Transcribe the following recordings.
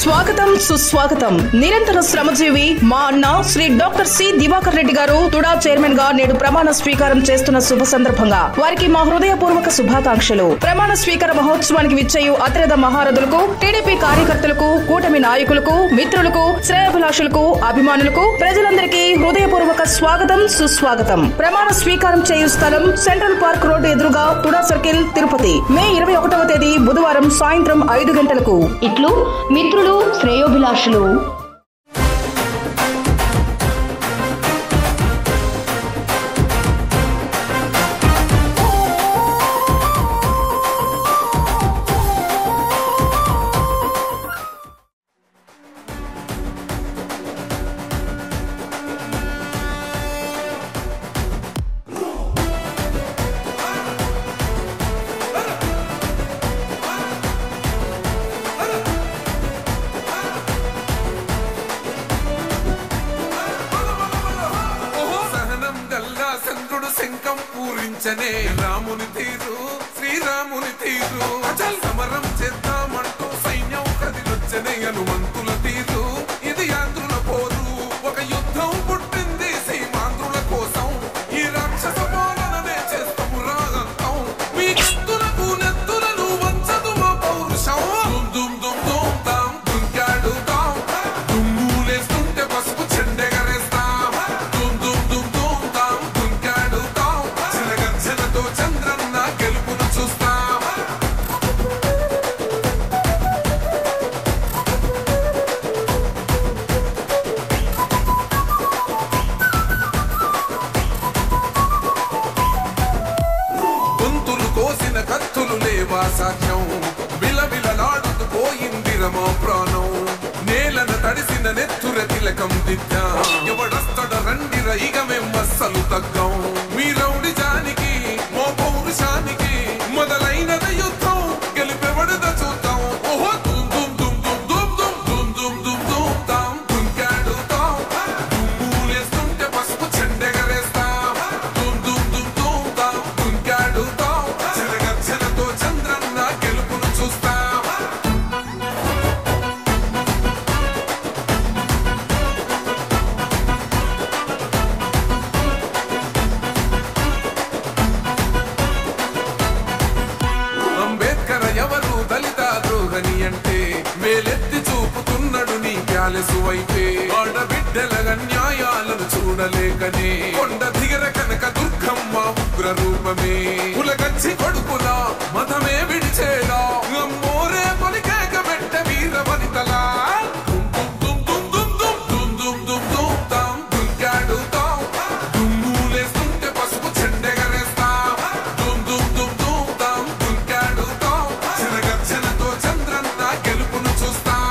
స్వాగతం సుస్వాగతం. నిరంతర శ్రమజీవి మా అన్న శ్రీ డాక్టర్ సి దివాకర్ రెడ్డి గారు తుడా చైర్మన్ గా నేడు ప్రమాణ స్వీకారం చేస్తున్న శుభ సందర్భంగా వారికి మా హృదయపూర్వక శుభాకాంక్షలు. ప్రమాణ స్వీకార మహోత్సవానికి విచ్చేయు అత్యధ మహారథులకు, టీడీపీ కార్యకర్తలకు, కూటమి నాయకులకు, మిత్రులకు, శ్రేయాభిలాషులకు, అభిమానులకు, ప్రజలందరికీ హృదయపూర్వక స్వాగతం సుస్వాగతం. ప్రమాణ స్వీకారం చేయు స్థలం సెంట్రల్ పార్క్ రోడ్డు ఎదురుగా తుడా సర్కిల్, తిరుపతి. మే 21వ తేదీ బుధవారం సాయంత్రం 5 గంటలకు. ఇట్లు మిత్రులు, శ్రేయోభిలాషులు. శంఖం పూరించనే రాముని తీరు, శ్రీరాముని తీరు. అచల్ సమరం చేద్దామంటూ సైన్యం కదిలొచ్చనే హనుమంతుల తీరు. ఇది ఆంధ్రుల పోరు, ఒక యుద్ధం పుట్టింది సీమాంధ్రుల కోసం. ఈ రాక్షస పాలననే చేస్తాము రాగంతం. మీ కత్తులకు నెత్తులను వంచదు మా పౌరుషం. దుమ్ దుమ్ దుమ్ దుమ్ తాం దుంకాడుతాం, దుమ్ములేస్తుంటే పసుపు చెండెగరేస్తాం. దుమ్ దుమ్ దుమ్ దుమ్ తాం దుంకాడుతాం, చిలగర్జనతో చంద్రన్న గెలుపును చూస్తాం. గొంతులు కోసిన కత్తులు లేవా సాధ్యం, బిలబిలలాడుతూ పోయింది రమా ప్రాణం. నేలన తడిసిన నెత్తుర తిలకం దిద్దా, ఎవడొస్తడ రండిర ఇక మేం అస్సలు తగ్గం. మీ రౌడి జానికి మో పౌరుషానికి మొదలైనద యుద్ధం, గెలిపెవడద చూద్దాం. ఓహో దుమ్ దుమ్ దుమ్ దుమ్ దుమ్ దుమ్ దుమ్ దుమ్ దుమ్ దుమ్ తాం దుంకాడుతాం, దుమ్ములేస్తుంటే పసుపు చెండెగరేస్తాం. దుమ్ దుమ్ దుమ్ దుమ్ తాం దుంకాడుతాం, చిలగర్జనతో చంద్రన్న గెలుపును చూస్తాం. అంబేద్కర్ ఎవరు దళిత ద్రోహని అంటే వేలెత్తి చూపుతున్నాడు నీ ప్యాలెసు వైపే. ఆడబిడ్డల న్యాయాలను చూడలేకనే కొండ దిగర కనక దుర్గమ్మ ఉగ్ర రూపమే. కులగచ్చి కొడుకులా మతమే విడిచేలా అమ్మోరే పలికేక పెట్ట వీర వనితలా. దుమ్ దుమ్ దుమ్ దుమ్ దుమ్ దుమ్ దుమ్ దుమ్ తాం దుంకాడుతాం, దుమ్ములేస్తుంటే పసుపు చెండెగరేస్తాం. దుమ్ దుమ్ దుమ్ దుమ్ తాం దుంకాడుతాం, చిలగర్జనతో చంద్రన్న గెలుపును చూస్తాం.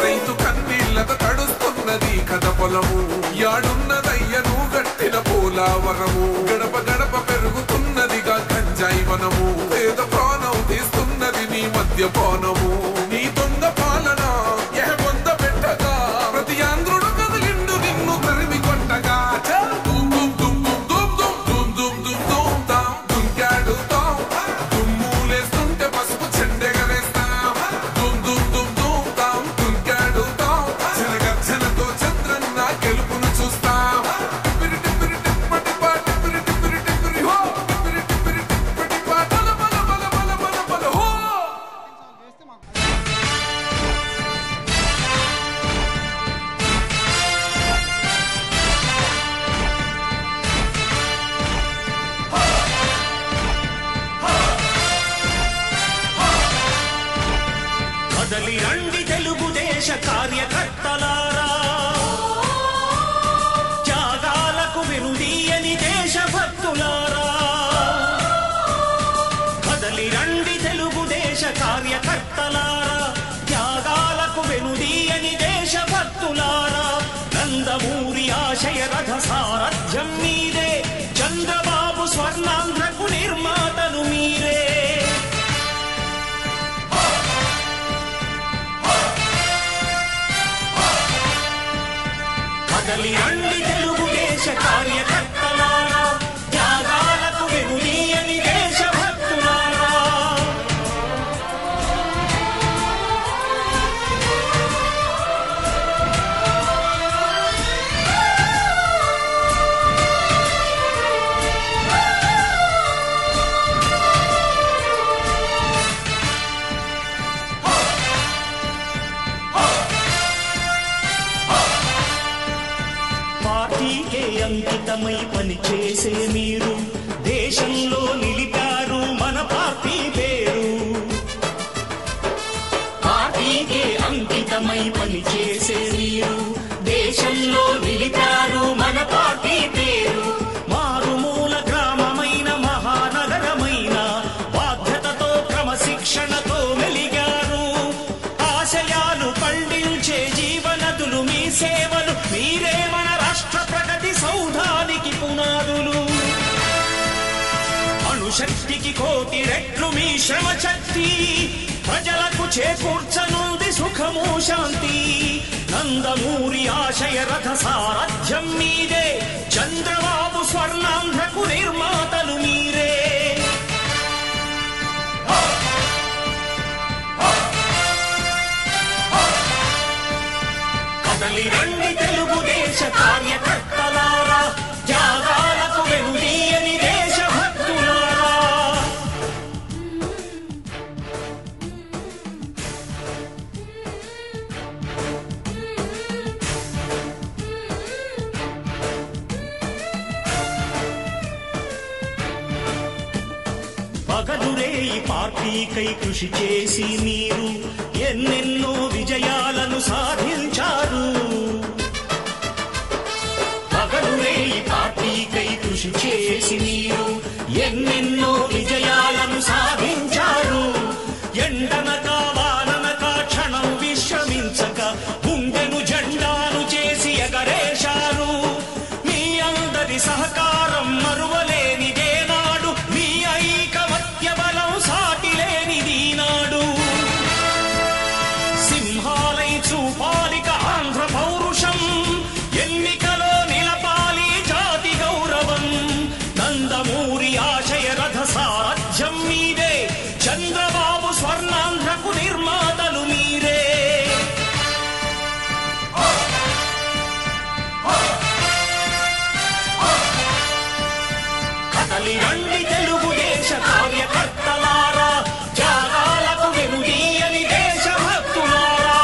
రైతు కన్నీళ్లతో తడుస్తున్నది కథ పొలము, యాడున్నదయ్యను గట్టిన పోలావరము. గడప గడప పెరుగుతున్నదిగా గంజాయి వనము, పేద ప్రాణం తీస్తున్నది నీ మద్యపానము. నీ దొంగ పాలన ఎహ బొంద పెట్టగా ప్రతి ఆంధ్రుడు కదిలిండు నిన్ను తరిమి కొట్టగా. దుమ్ దుమ్ దుమ్ దుమ్ దుమ్ దుమ్ దుమ్ దుమ్ దుమ్ తాం దుంకాడుతాం, దుమ్ములేస్తుంటే పసుపు చెండెగరేస్తాం. దుమ్ దుమ్ దుమ్ దుమ్ తాం దుంకాడుతాం, చిలగర్జనతో చంద్రన్న గెలుపును చూస్తాం. టిప్పిరి టిప్పిరి టిప్పటిపా టిప్పిరి టిప్పిరి టిప్పిరి హో, టిప్పిరి టిప్పిరి టిప్పటిపా బల బల బల బల బల బల హో. కదలి రండి తెలుగుదేశ కార్యకర్తలారా, త్యాగాలకు వినుదీయని దేశభక్తులారా. కదలి రండి తెలుగుదేశ కార్యకర్తలారా, త్యాగాలకు వెనుదీయని దేశభక్తులారా. నందమూరి ఆశయ రథ సారథ్యం మీదే, చంద్రబాబు స్వర్ణాంధ్రకు నిర్మాతను మీరే. కదలి రండి తెలుగుదేశ కార్యకర్తలారా, త్యాగాలకు వెనుదీయని దేశభక్తులారా. పార్టీకే అంకితమై పనిచేసే మీరు దేశంలో నిలిపారు మన పార్టీ పేరు. పార్టీకే అంకితమై పనిచేసే మీరు దేశంలో నిలిపారు మన పార్టీ పేరు. మారుమూల గ్రామమైన మహానగరమైన బాధ్యతతో క్రమశిక్షణతో మెలిగారు. ఆశయాలు పండించే జీవనదులు మీ సేవలు, మీరే మన రాష్ట్ర ప్రగతి సౌధానికి పునాదులు. అణుశక్తికి కోటి రెట్లు మీ శ్రమ శక్తి, ప్రజలకు చేకూర్చనుంది సుఖము శాంతి. నందమూరి ఆశయ రథ సారథ్యం మీదే, చంద్రబాబు స్వర్ణాంధ్రకు నిర్మాతలు మీరే. కదలి రండి తెలుగుదేశ కార్యకర్తలారా, త్యాగాలకు వెనుదీయని దేశభక్తులారా. పగలురే ఈ పార్టీకై కృషి చేసి మీరు ఎన్నెన్నో విజయాలను సాధించారు. పగలురే ఈ పార్టీకై కృషి చేసి మీరు ఎన్నెన్నో విజయాలను సాధించారు. ఎండనక వాననక క్షణం విశ్రమించక గుండెను జెండాను చేసి ఎగరేశారు. మీ అందరి సహకారం మరువలేనిదే నాడు, మీ ఐకమత్య బలం సాటిలేనిది నాడు. సింహాలై చూపాలిక ఆంధ్ర పౌరుషం, ఎన్నికలో నిలపాలి జాతి గౌరవం. నందమూరి ఆశయ రథ సారథ్యం మీదే, చంద్రబాబు స్వర్ణాంధ్రకు నిర్మాతలు మీరే. కదలి రండి తెలుగుదేశ కార్యకర్తలారా, త్యాగాలకు వెనుదీయని దేశభక్తులారా.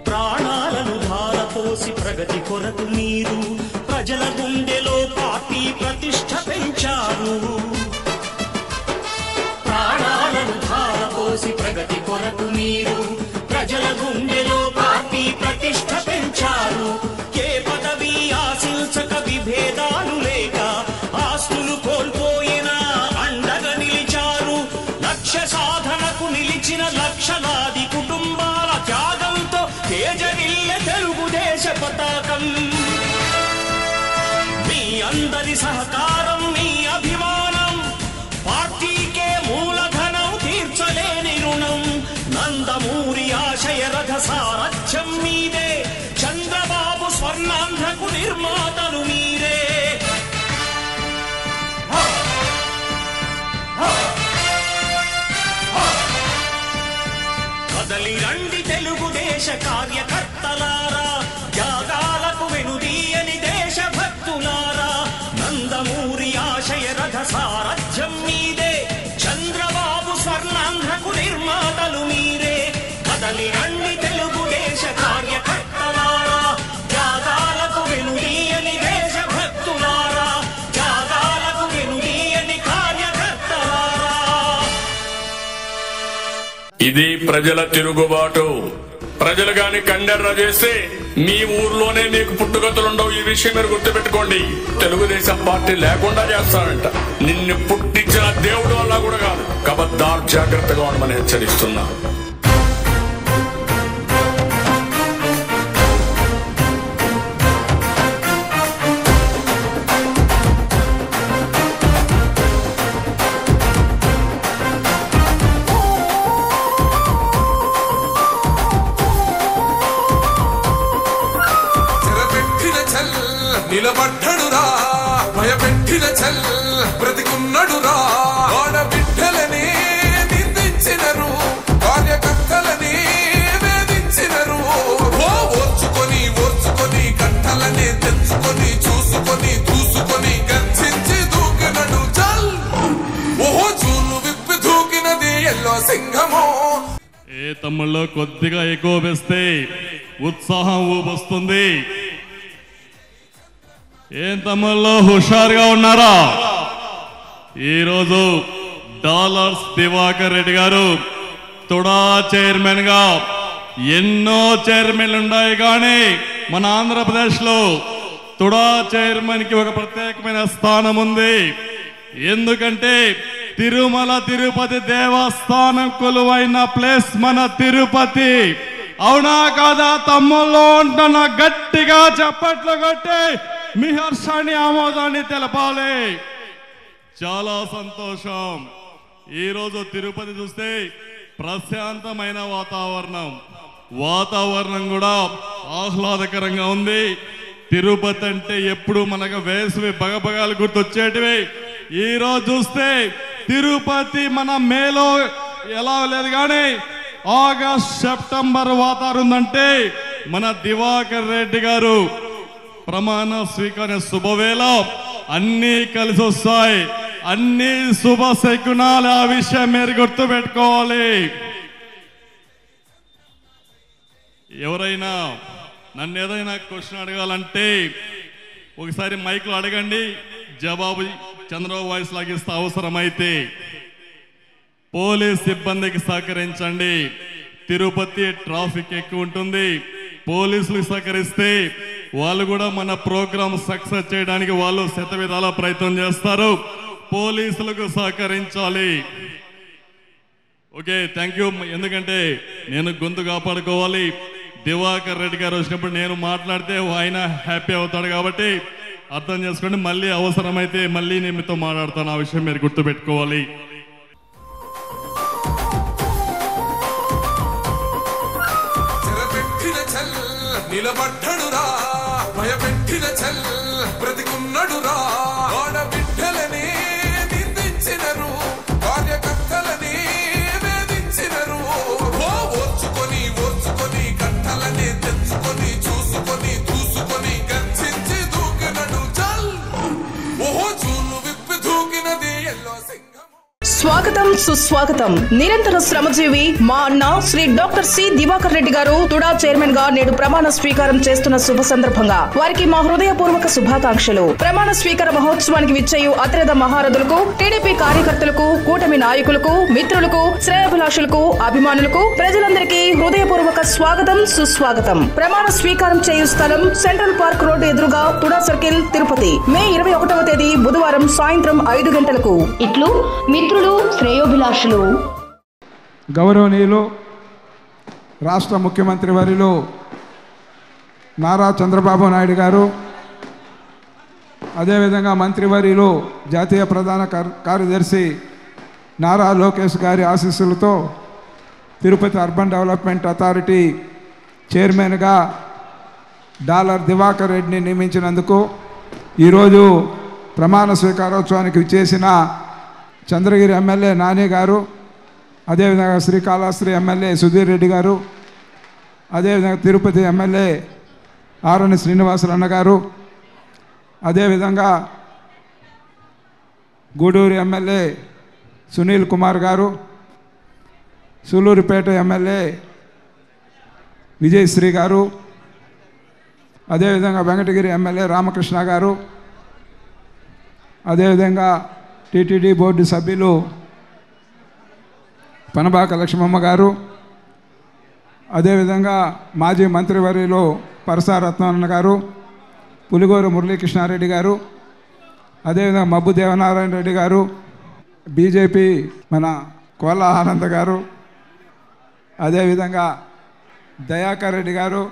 ప్రాణాలను ధారపోసి ప్రగతి కొరకు మీరు ప్రజల గుండెలో పార్టీ ప్రతిష్ఠ పెంచారు. ప్రాణాలను ధారపోసి ప్రగతి కొరకు మీరు ప్రజల గుండెలో పార్టీ ప్రతిష్ఠ పెంచారు. ఏ పదవి ఆశించక విభేదాలు లేక ఆస్తులు కోల్పోయినా అండగా నిలిచారు. లక్ష్య సాధనకు నిలిచిన లక్షలాది కుటుంబాల త్యాగంతో తేజరిల్లె తెలుగుదేశ పతాకం. మీ అందరి సహకారం, మీ అభిమానం, పార్టీకే మూలధనం, తీర్చలేని రుణం. నందమూరి ఆశయ రథ సారథ్యం మీదే, చంద్రబాబు స్వర్ణాంధ్రకు నిర్మాతలు మీరే. కదలి రండి తెలుగుదేశ కార్యకర్తలారా, త్యాగాలకు వెనుదీయని దేశభక్తులారా. నందమూరి ఆశయ రథ సారథ్యం మీదే, చంద్రబాబు స్వర్ణాంధ్రకు నిర్మాతలు మీరే. కదలి రండి తెలుగుదేశ కార్యకర్తలారా, త్యాగాలకు వెనుదీయని దేశభక్తులారా, త్యాగాలకు వెనుదీయని కార్యకర్తలారా. ఇది ప్రజల తిరుగుబాటు. ప్రజలు గాని కండెర్ర చేస్తే మీ ఊర్లోనే మీకు పుట్టుగతులుండవు. ఈ విషయం మీరు గుర్తుపెట్టుకోండి. తెలుగుదేశం పార్టీ లేకుండా చేస్తానంట. నిన్ను పుట్టించిన దేవుడు వల్ల కూడా కాదు. కబద్దార్ జాగ్రత్తగా ఉండమని హెచ్చరిస్తున్నా. నిలబడ్డడురా భయపెట్టిన చల్ బ్రతికున్నడురా ఆడబిడ్డలని నిందించినరు కార్యకర్తలని వేధించినరు ఓర్చుకొని ఓర్చుకొని కట్టలని తెచ్చుకొని చూసుకొని దూసుకొని గర్జించి దూకినడు చల్ ఓహో చూలు విప్పి దూకినది ఎల్లో సింహము. ఏ తమ్ముళ్ళు కొద్దిగా ఎక్కువ వేస్తే ఉత్సాహం ఊపొస్తుంది. ఏం తమ్ముళ్ళు హుషారుగా ఉన్నారా? ఈరోజు డాలర్స్ దివాకర్ రెడ్డి గారు తుడా చైర్మన్ గా ఎన్నో చైర్మన్లు ఉన్నాయి, కానీ మన ఆంధ్రప్రదేశ్ లో తుడా చైర్మన్ కి ఒక ప్రత్యేకమైన స్థానం ఉంది. ఎందుకంటే తిరుమల తిరుపతి దేవస్థానం కొలువైన ప్లేస్ మన తిరుపతి. అవునా కాదా తమ్ముళ్ళు అంటున్నా? గట్టిగా చప్పట్లు కొట్టి మీ హర్షాన్ని ఆమోదాన్ని తెలపాలి. చాలా సంతోషం. ఈరోజు తిరుపతి చూస్తే ప్రశాంతమైన వాతావరణం కూడా ఆహ్లాదకరంగా ఉంది. తిరుపతి అంటే ఎప్పుడు మనకు వేసవి బగబగాలు గుర్తొచ్చేటివి. ఈరోజు చూస్తే తిరుపతి మన మేలో ఎలా లేదు, కానీ ఆగస్ట్ సెప్టెంబర్ వాతావరణం ఉందంటే మన దివాకర్ రెడ్డి గారు ప్రమాణ స్వీకార శుభవేళ అన్నీ కలిసి వస్తాయి. అన్ని శుభ శకునాలు. ఆ విషయం మీరు గుర్తు పెట్టుకోవాలి. ఎవరైనా నన్ను ఏదైనా క్వశ్చన్ అడగాలంటే ఒకసారి మైక్లో అడగండి, జవాబు చంద్రబాబు వాయిస్ లాగిస్తే అవసరమైతే. పోలీస్ సిబ్బందికి సహకరించండి. తిరుపతి ట్రాఫిక్ ఎక్కువ ఉంటుంది. పోలీసులు సహకరిస్తే వాళ్ళు కూడా మన ప్రోగ్రామ్ సక్సెస్ చేయడానికి వాళ్ళు శతవిధాల ప్రయత్నం చేస్తారు. పోలీసులకు సహకరించాలి. Okay, thank you. ఎందుకంటే నేను గొంతు కాపాడుకోవాలి. దివాకర్ రెడ్డి గారు వచ్చినప్పుడు నేను మాట్లాడితే ఆయన హ్యాపీ అవుతాడు, కాబట్టి అర్థం చేసుకోండి. మళ్ళీ అవసరమైతే మళ్ళీ నేను మీతో మాట్లాడతాను. ఆ విషయం మీరు గుర్తుపెట్టుకోవాలి. నిలబడ్డడురా భయపెట్టిన చల్ బ్రతికున్నడురా ఆడబిడ్డలని నిందించినరు కార్యకర్తలని వేధించినరు ఓర్చుకొని ఓర్చుకొని కట్టలని తెచ్చుకొని చూసుకొని దూసుకొని గర్జించి దూకినడు చల్ ఓహో చూలు విప్పి దూకినది ఎల్లో సింహము. స్వాగతం సుస్వాగతం. నిరంతర శ్రమజీవి మా అన్న శ్రీ డాక్టర్ సి దివాకర్ రెడ్డి గారు తుడా చైర్మన్ గా నేడు ప్రమాణ స్వీకారం చేస్తున్న శుభ సందర్భంగా వారికి మా హృదయపూర్వక శుభాకాంక్షలు. ప్రమాణ స్వీకార మహోత్సవానికి విచ్చేయు అతిరథ మహారథులకు, టీడీపీ కార్యకర్తలకు, కూటమి నాయకులకు, మిత్రులకు, శ్రేయోభిలాషులకు, అభిమానులకు, ప్రజలందరికీ హృదయపూర్వక స్వాగతం సుస్వాగతం. ప్రమాణ స్వీకారం చేయు స్థలం సెంట్రల్ పార్క్ రోడ్డు ఎదురుగా తుడా సర్కిల్, తిరుపతి. మే 21వ తేదీ బుధవారం సాయంత్రం 5 గంటలకు. ఇట్లు మిత్రులు, శ్రేయోభిలాషులు. గౌరవనీయులు రాష్ట్ర ముఖ్యమంత్రి వర్యులు నారా చంద్రబాబు నాయుడు గారు, అదేవిధంగా మంత్రివర్యులు జాతీయ ప్రధాన కార్యదర్శి నారా లోకేష్ గారి ఆశీస్సులతో తిరుపతి అర్బన్ డెవలప్మెంట్ అథారిటీ చైర్మన్గా డాలర్ దివాకర్ రెడ్డిని నియమించినందుకు ఈరోజు ప్రమాణ స్వీకారోత్సవానికి విచ్చేసిన చంద్రగిరి ఎమ్మెల్యే నాని గారు, అదేవిధంగా శ్రీకాళహస్తి ఎమ్మెల్యే సుధీర్ రెడ్డి గారు, అదేవిధంగా తిరుపతి ఎమ్మెల్యే ఆరణి శ్రీనివాసులు అన్న గారు, అదేవిధంగా గూడూరు ఎమ్మెల్యే సునీల్ కుమార్ గారు, సూలూరుపేట ఎమ్మెల్యే విజయశ్రీ గారు, అదేవిధంగా వెంకటగిరి ఎమ్మెల్యే రామకృష్ణ గారు, అదేవిధంగా టీటీడీ బోర్డు సభ్యులు పనబాక లక్ష్మమ్మ గారు, అదేవిధంగా మాజీ మంత్రివర్యులు పరసారత్నన్న గారు, పులిగోరు మురళీకృష్ణారెడ్డి గారు, అదేవిధంగా మబ్బు దేవనారాయణ రెడ్డి గారు, బీజేపీ మన కోల ఆనంద్ గారు, అదేవిధంగా దయాకర్ రెడ్డి గారు,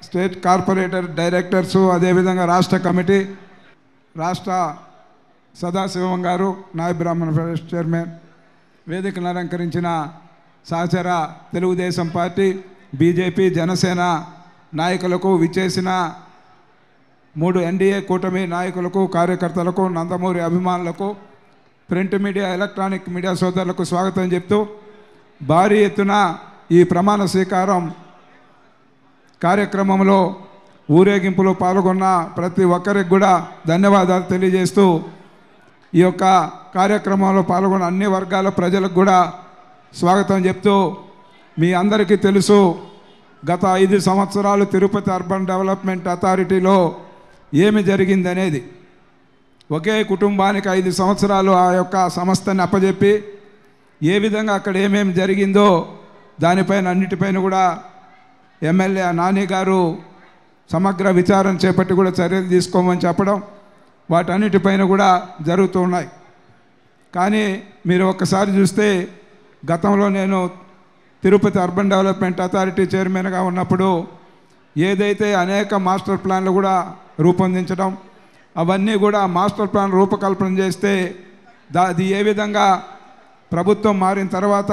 స్టేట్ కార్పొరేటర్ డైరెక్టర్సు, అదేవిధంగా రాష్ట్ర కమిటీ, రాష్ట్ర సదాశివం గారు, నాయ బ్రాహ్మణ ఫెడరేషన్ చైర్మన్, వేదికను అలంకరించిన సహచర తెలుగుదేశం పార్టీ, బీజేపీ, జనసేన నాయకులకు, విచ్చేసిన 3 ఎన్డీఏ కూటమి నాయకులకు, కార్యకర్తలకు, నందమూరి అభిమానులకు, ప్రింట్ మీడియా, ఎలక్ట్రానిక్ మీడియా సోదరులకు స్వాగతం చెప్తూ భారీ ఎత్తున ఈ ప్రమాణ స్వీకారం కార్యక్రమంలో ఊరేగింపులో పాల్గొన్న ప్రతి ఒక్కరికి కూడా ధన్యవాదాలు తెలియజేస్తూ ఈ యొక్క కార్యక్రమంలో పాల్గొన్న అన్ని వర్గాల ప్రజలకు కూడా స్వాగతం చెప్తూ, మీ అందరికీ తెలుసు గత 5 సంవత్సరాలు తిరుపతి అర్బన్ డెవలప్మెంట్ అథారిటీలో ఏమి జరిగిందనేది. ఒకే కుటుంబానికి 5 సంవత్సరాలు ఆ యొక్క సంస్థని అప్పజెప్పి ఏ విధంగా అక్కడ ఏమేమి జరిగిందో దానిపైన అన్నిటిపైన కూడా ఎమ్మెల్యే నాని గారు సమగ్ర విచారణ చేపట్టి కూడా చర్యలు తీసుకోమని చెప్పడం, వాటన్నిటిపైన కూడా జరుగుతూ ఉన్నాయి. కానీ మీరు ఒక్కసారి చూస్తే గతంలో నేను తిరుపతి అర్బన్ డెవలప్మెంట్ అథారిటీ చైర్మన్గా ఉన్నప్పుడు ఏదైతే అనేక మాస్టర్ ప్లాన్లు కూడా రూపొందించడం, అవన్నీ కూడా మాస్టర్ ప్లాన్ రూపకల్పన చేస్తే అది ఏ విధంగా ప్రభుత్వం మారిన తర్వాత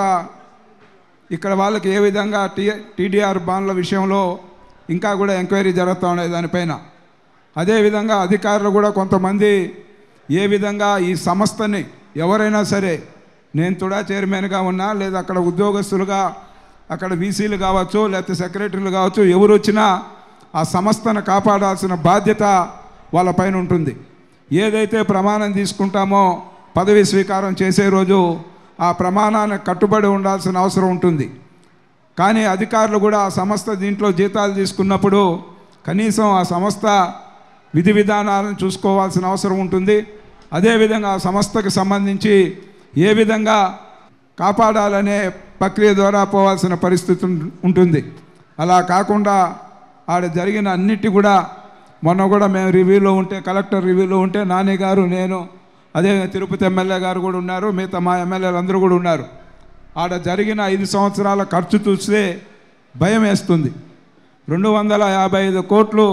ఇక్కడ వాళ్ళకి ఏ విధంగా టీడీఆర్ బాండ్ల విషయంలో ఇంకా కూడా ఎంక్వైరీ జరుగుతూ ఉన్నాయి దానిపైన. అదేవిధంగా అధికారులు కూడా కొంతమంది ఏ విధంగా ఈ సంస్థని ఎవరైనా సరే, నేను తుడా చైర్మన్గా ఉన్నా లేదా అక్కడ ఉద్యోగస్తులుగా అక్కడ వీసీలు కావచ్చు లేకపోతే సెక్రటరీలు కావచ్చు, ఎవరు వచ్చినా ఆ సంస్థను కాపాడాల్సిన బాధ్యత వాళ్ళపైన ఉంటుంది. ఏదైతే ప్రమాణం తీసుకుంటామో పదవి స్వీకారం చేసే రోజు ఆ ప్రమాణానికి కట్టుబడి ఉండాల్సిన అవసరం ఉంటుంది. కానీ అధికారులు కూడా ఆ సంస్థ దీంట్లో జీతాలు తీసుకున్నప్పుడు కనీసం ఆ సంస్థ విధి విధానాలను చూసుకోవాల్సిన అవసరం ఉంటుంది. అదేవిధంగా ఆ సంస్థకు సంబంధించి ఏ విధంగా కాపాడాలనే ప్రక్రియ ద్వారా పోవాల్సిన పరిస్థితి ఉంటుంది. అలా కాకుండా ఆడ జరిగిన అన్నిటి కూడా మొన్న కూడా మేము రివ్యూలో ఉంటే, కలెక్టర్ రివ్యూలో ఉంటే నాని గారు, నేను, అదే తిరుపతి ఎమ్మెల్యే గారు కూడా ఉన్నారు, మిగతా మా ఎమ్మెల్యేలు అందరూ కూడా ఉన్నారు. ఆడ జరిగిన 5 సంవత్సరాల ఖర్చు చూస్తే భయం వేస్తుంది. 255 కోట్లు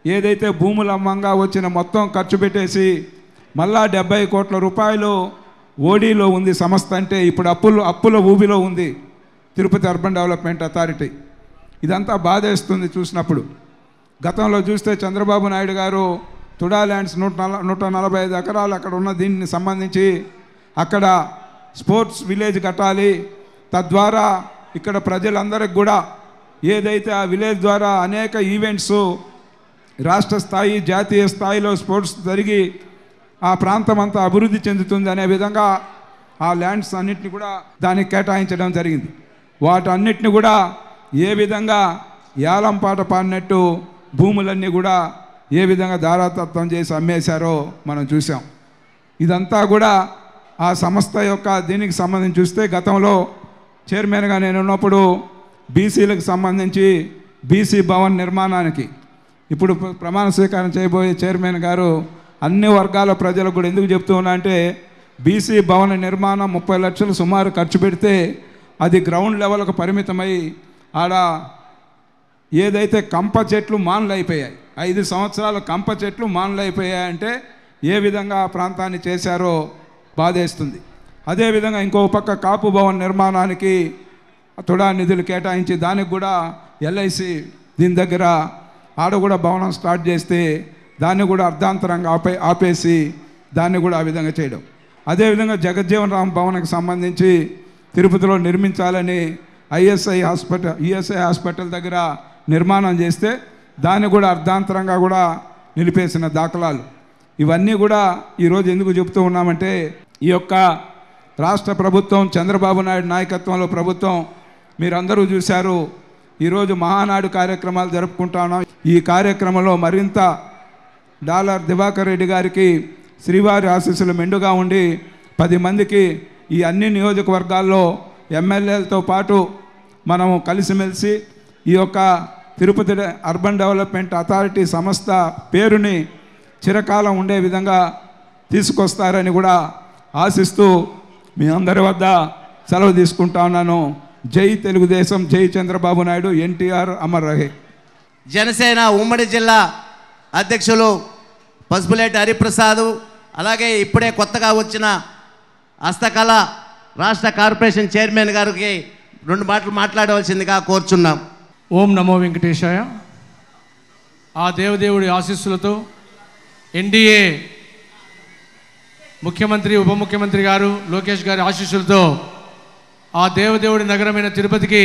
ఏదైతే భూముల అమ్మంగా వచ్చిన మొత్తం ఖర్చు పెట్టేసి మళ్ళా 70 కోట్ల రూపాయలు ఓడీలో ఉంది సంస్థ. అంటే ఇప్పుడు అప్పుల ఊబిలో ఉంది తిరుపతి అర్బన్ డెవలప్మెంట్ అథారిటీ. ఇదంతా బాధేస్తుంది చూసినప్పుడు. గతంలో చూస్తే చంద్రబాబు నాయుడు గారు తుడా ల్యాండ్స్ 145 ఎకరాలు అక్కడ ఉన్న దీనికి సంబంధించి అక్కడ స్పోర్ట్స్ విలేజ్ కట్టాలి, తద్వారా ఇక్కడ ప్రజలందరికి కూడా ఏదైతే ఆ విలేజ్ ద్వారా అనేక ఈవెంట్స్ రాష్ట్ర స్థాయి, జాతీయ స్థాయిలో స్పోర్ట్స్ జరిగి ఆ ప్రాంతం అంతా అభివృద్ధి చెందుతుంది అనే విధంగా ఆ ల్యాండ్స్ అన్నిటిని కూడా దానికి కేటాయించడం జరిగింది. వాటన్నిటిని కూడా ఏ విధంగా యాలంపాట పాడినట్టు భూములన్నీ కూడా ఏ విధంగా ధారాతత్వం చేసి అమ్మేశారో మనం చూసాం. ఇదంతా కూడా ఆ సంస్థ యొక్క దీనికి సంబంధించి చూస్తే గతంలో చైర్మన్గా నేను ఉన్నప్పుడు బీసీలకు సంబంధించి బీసీ భవన్ నిర్మాణానికి ఇప్పుడు ప్రమాణ స్వీకారం చేయబోయే చైర్మన్ గారు అన్ని వర్గాల ప్రజలకు కూడా ఎందుకు చెప్తూ ఉన్నా అంటే, బీసీ భవన నిర్మాణం 30 లక్షలు సుమారు ఖర్చు పెడితే అది గ్రౌండ్ లెవెల్కు పరిమితమై ఆడ ఏదైతే కంప చెట్లు మాన్లు అయిపోయాయి, 5 సంవత్సరాల కంప చెట్లు మాన్లు అయిపోయాయంటే ఏ విధంగా ఆ ప్రాంతాన్ని చేశారో బాధేస్తుంది. అదేవిధంగా ఇంకో పక్క కాపు భవన్ నిర్మాణానికి తుడా నిధులు కేటాయించి దానికి కూడా ఎల్ఐసి దీని దగ్గర ఆడ కూడా భవనం స్టార్ట్ చేస్తే దాన్ని కూడా అర్ధాంతరంగా ఆపేసి దాన్ని కూడా ఆ విధంగా చేయడం. అదేవిధంగా జగజ్జీవన్ రామ్ భవన్కి సంబంధించి తిరుపతిలో నిర్మించాలని ఈఎస్ఐ హాస్పిటల్ దగ్గర నిర్మాణం చేస్తే దాన్ని కూడా అర్ధాంతరంగా కూడా నిలిపేసిన దాఖలాలు. ఇవన్నీ కూడా ఈరోజు ఎందుకు చెబుతూ ఉన్నామంటే, ఈ యొక్క రాష్ట్ర ప్రభుత్వం, చంద్రబాబు నాయుడు నాయకత్వంలో ప్రభుత్వం మీరందరూ చూశారు. ఈరోజు మహానాడు కార్యక్రమాలు జరుపుకుంటా ఉన్నాం. ఈ కార్యక్రమంలో మరింత డాలర్ దివాకర్ రెడ్డి గారికి శ్రీవారి ఆశీస్సులు మెండుగా ఉండి 10 మందికి ఈ అన్ని నియోజకవర్గాల్లో ఎమ్మెల్యేలతో పాటు మనము కలిసిమెలిసి ఈ యొక్క తిరుపతి అర్బన్ డెవలప్మెంట్ అథారిటీ సంస్థ పేరుని చిరకాలం ఉండే విధంగా తీసుకొస్తారని కూడా ఆశిస్తూ మీ అందరి వద్ద సెలవు తీసుకుంటా ఉన్నాను. జై తెలుగుదేశం, జై చంద్రబాబు నాయుడు, ఎన్టీఆర్ అమర్ రహే. జనసేన ఉమ్మడి జిల్లా అధ్యక్షులు పసుపులేటి హరిప్రసాద్, అలాగే ఇప్పుడే కొత్తగా వచ్చిన హస్తకళ రాష్ట్ర కార్పొరేషన్ చైర్మన్ గారికి 2 మాటలు మాట్లాడవలసిందిగా కోరుచున్నాం. ఓం నమో వెంకటేశాయ. ఆ దేవదేవుడి ఆశీస్సులతో ఎన్డీఏ ముఖ్యమంత్రి, ఉప ముఖ్యమంత్రి గారు లోకేష్ గారి ఆశీస్సులతో ఆ దేవదేవుడి నగరమైన తిరుపతికి